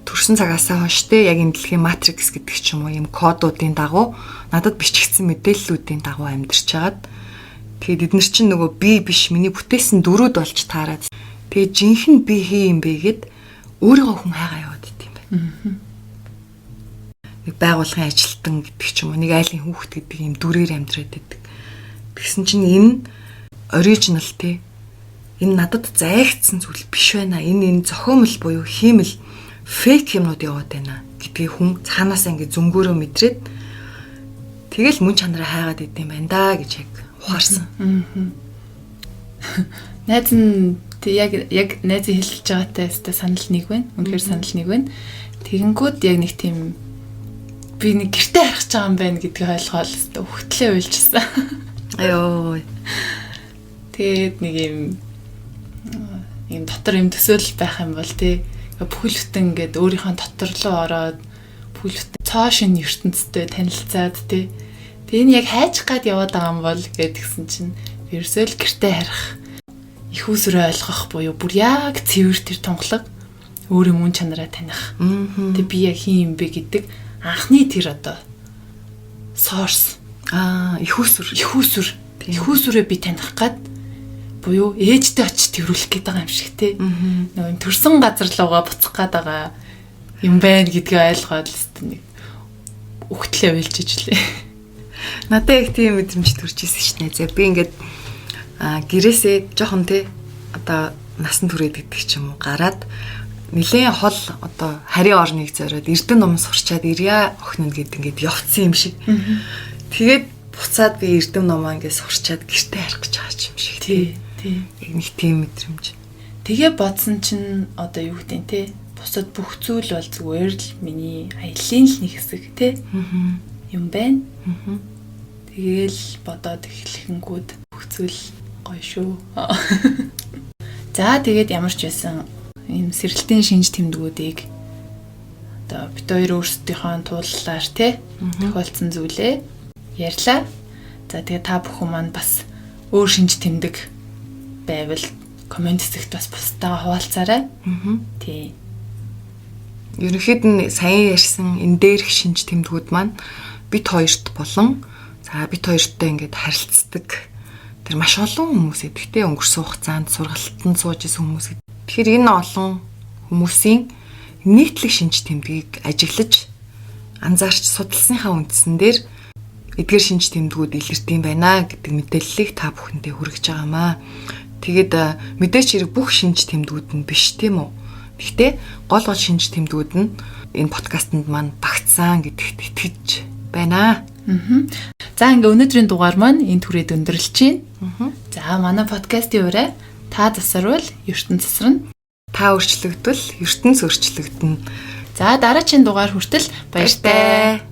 төрсэн цагаасаа хойш те яг энэ дэлхийн матрикс гэдэг ч юм уу юм кодуудын дагуу надад бичигдсэн мэдээллүүдийн дагуу амьдарч хагаад тэгээд эдгээр чинь нөгөө би биш миний бүтээсэн дөрүүд болж таарад тэгээд жинхэнэ би хий юм бэ гэд өөрийгөө хүн хайгаа яваад идэв юм байна. Нэг байгууллагын ажилтан гэдэг ч юм уу нэг айлын хүүхэд гэдэг юм дүрээр амьдраад идэг. Тэгсэн чинь энэ оригинал те энэ надад зайгдсан зүйл биш байна. Энэ зохиомл буюу хиймэл фейк юмнууд яваад байна гэдгийг хүн цаанаасаа ингэ зөнгөөрөө мэдрээд тэгэл мөн чанараа хайгаад идэм байна да гэж яг ухаарсан. Найз нь яг найзын хэлж байгаатай өстой санал нэг байна. Үнэхээр санал нэг байна. Тэгэнгүүт яг нэг тийм би нэг гэртээ харах гэж байгаа юм байна гэдгийг ойлгоод хөвтлээ уйлжсэн. Айоо. Тэгээд нэг юм дотор юм төсөөлөл байх юм бол тий бүхэл бүтэн ингээд өөрийнхөө дотор руу ороод бүхэл бүтэн цоо шин ертөнцтэй танилцаад тий. Тэгээ энэ яг хайчих гад яваад байгаа юм бол гэдгсэн чинь ерөөсөө л гэртээ харах их усроо ойлгох буюу бүр яг цэвэр тэр тунгалаг өөрийн мөн чанараа таних. Тэг би яг хин юм бэ гэдэг анхны тэр одоо source их усүрээ би таних гад буюу ээжтэй очиж тэрүүлэх гээд байгаа юм шиг те. Нөгөө төрсөн газар руугаа буцах гээд байгаа юм байна гэдгийг ойлгоод л нэг үхтлээ уйлж ижлээ. Надад яг тийм мэдрэмж төрж ирсэн шнэ. За би ингээд гэрээсээ жоохон те одоо насан туршид гэдэг ч юм уу гараад нэлээд хол одоо харийн орныг зориод Эрдэнэ ном сурчаад ирья охин нь гэдэг ингээд явцсан юм шиг. Тэгээд буцаад би Эрдэнэ номоо ингээд сурчаад гэртээ харах гэж байгаа юм шиг. Тий. Яг нэг тийм мэдрэмж. Тэгээ бодсон чинь одоо юу гэдэг те бусад бүх зүйл бол зүгээр л миний аялын л нэг хэсэг те юм байна. Тэгээл бодоод эхлэхэнгүүд бүх зүйл гоё шүү. За тэгээд ямар ч байсан ийм сэрэлтийн шинж тэмдгүүдийг одоо бид хоёр өөрсдийнхөө тууллаар те тохиолдсон зүйлээ ярьлаа. За тэгээд та бүхэн маань бас өөр шинж тэмдэг байвал комент хэсэгт бас бусдаа хуваалцаарай. Тий. Ерөнхийд нь сая ярьсан энэ дээрх шинж тэмдгүүд маань бид хоёрт болон бид хоёртой ингээд харилцдаг тэр маш олон хүмүүс эдгтэй өнгөрсөн хугацаанд сургалтанд сууж исэн хүмүүс. Тэгэхээр энэ олон хүмүүсийн нийтлэг шинж тэмдгийг ажиглаж анзаарч судалсныхаа үндсэн дээр эдгээр шинж тэмдгүүд илэрдэм байна гэдэг мэдээллийг та бүхэндээ хүргэж байгаамаа. Тэгээд мэдээч хэрэг бүх шинж тэмдгүүд нь биш тийм үү? Гэхдээ гол шинж тэмдгүүд нь энэ подкастт маань багтсан гэдэгт итгэж байна. За ингээ өнөөдрийн дугаар маань энэ түрээд өндөрлөж байна. За манай подкастын ураа та засварвал ертөнц засарна. Та өөрчлөгдвөл ертөнц өөрчлөгдөнө. За дараагийн дугаар хүртэл баяртай.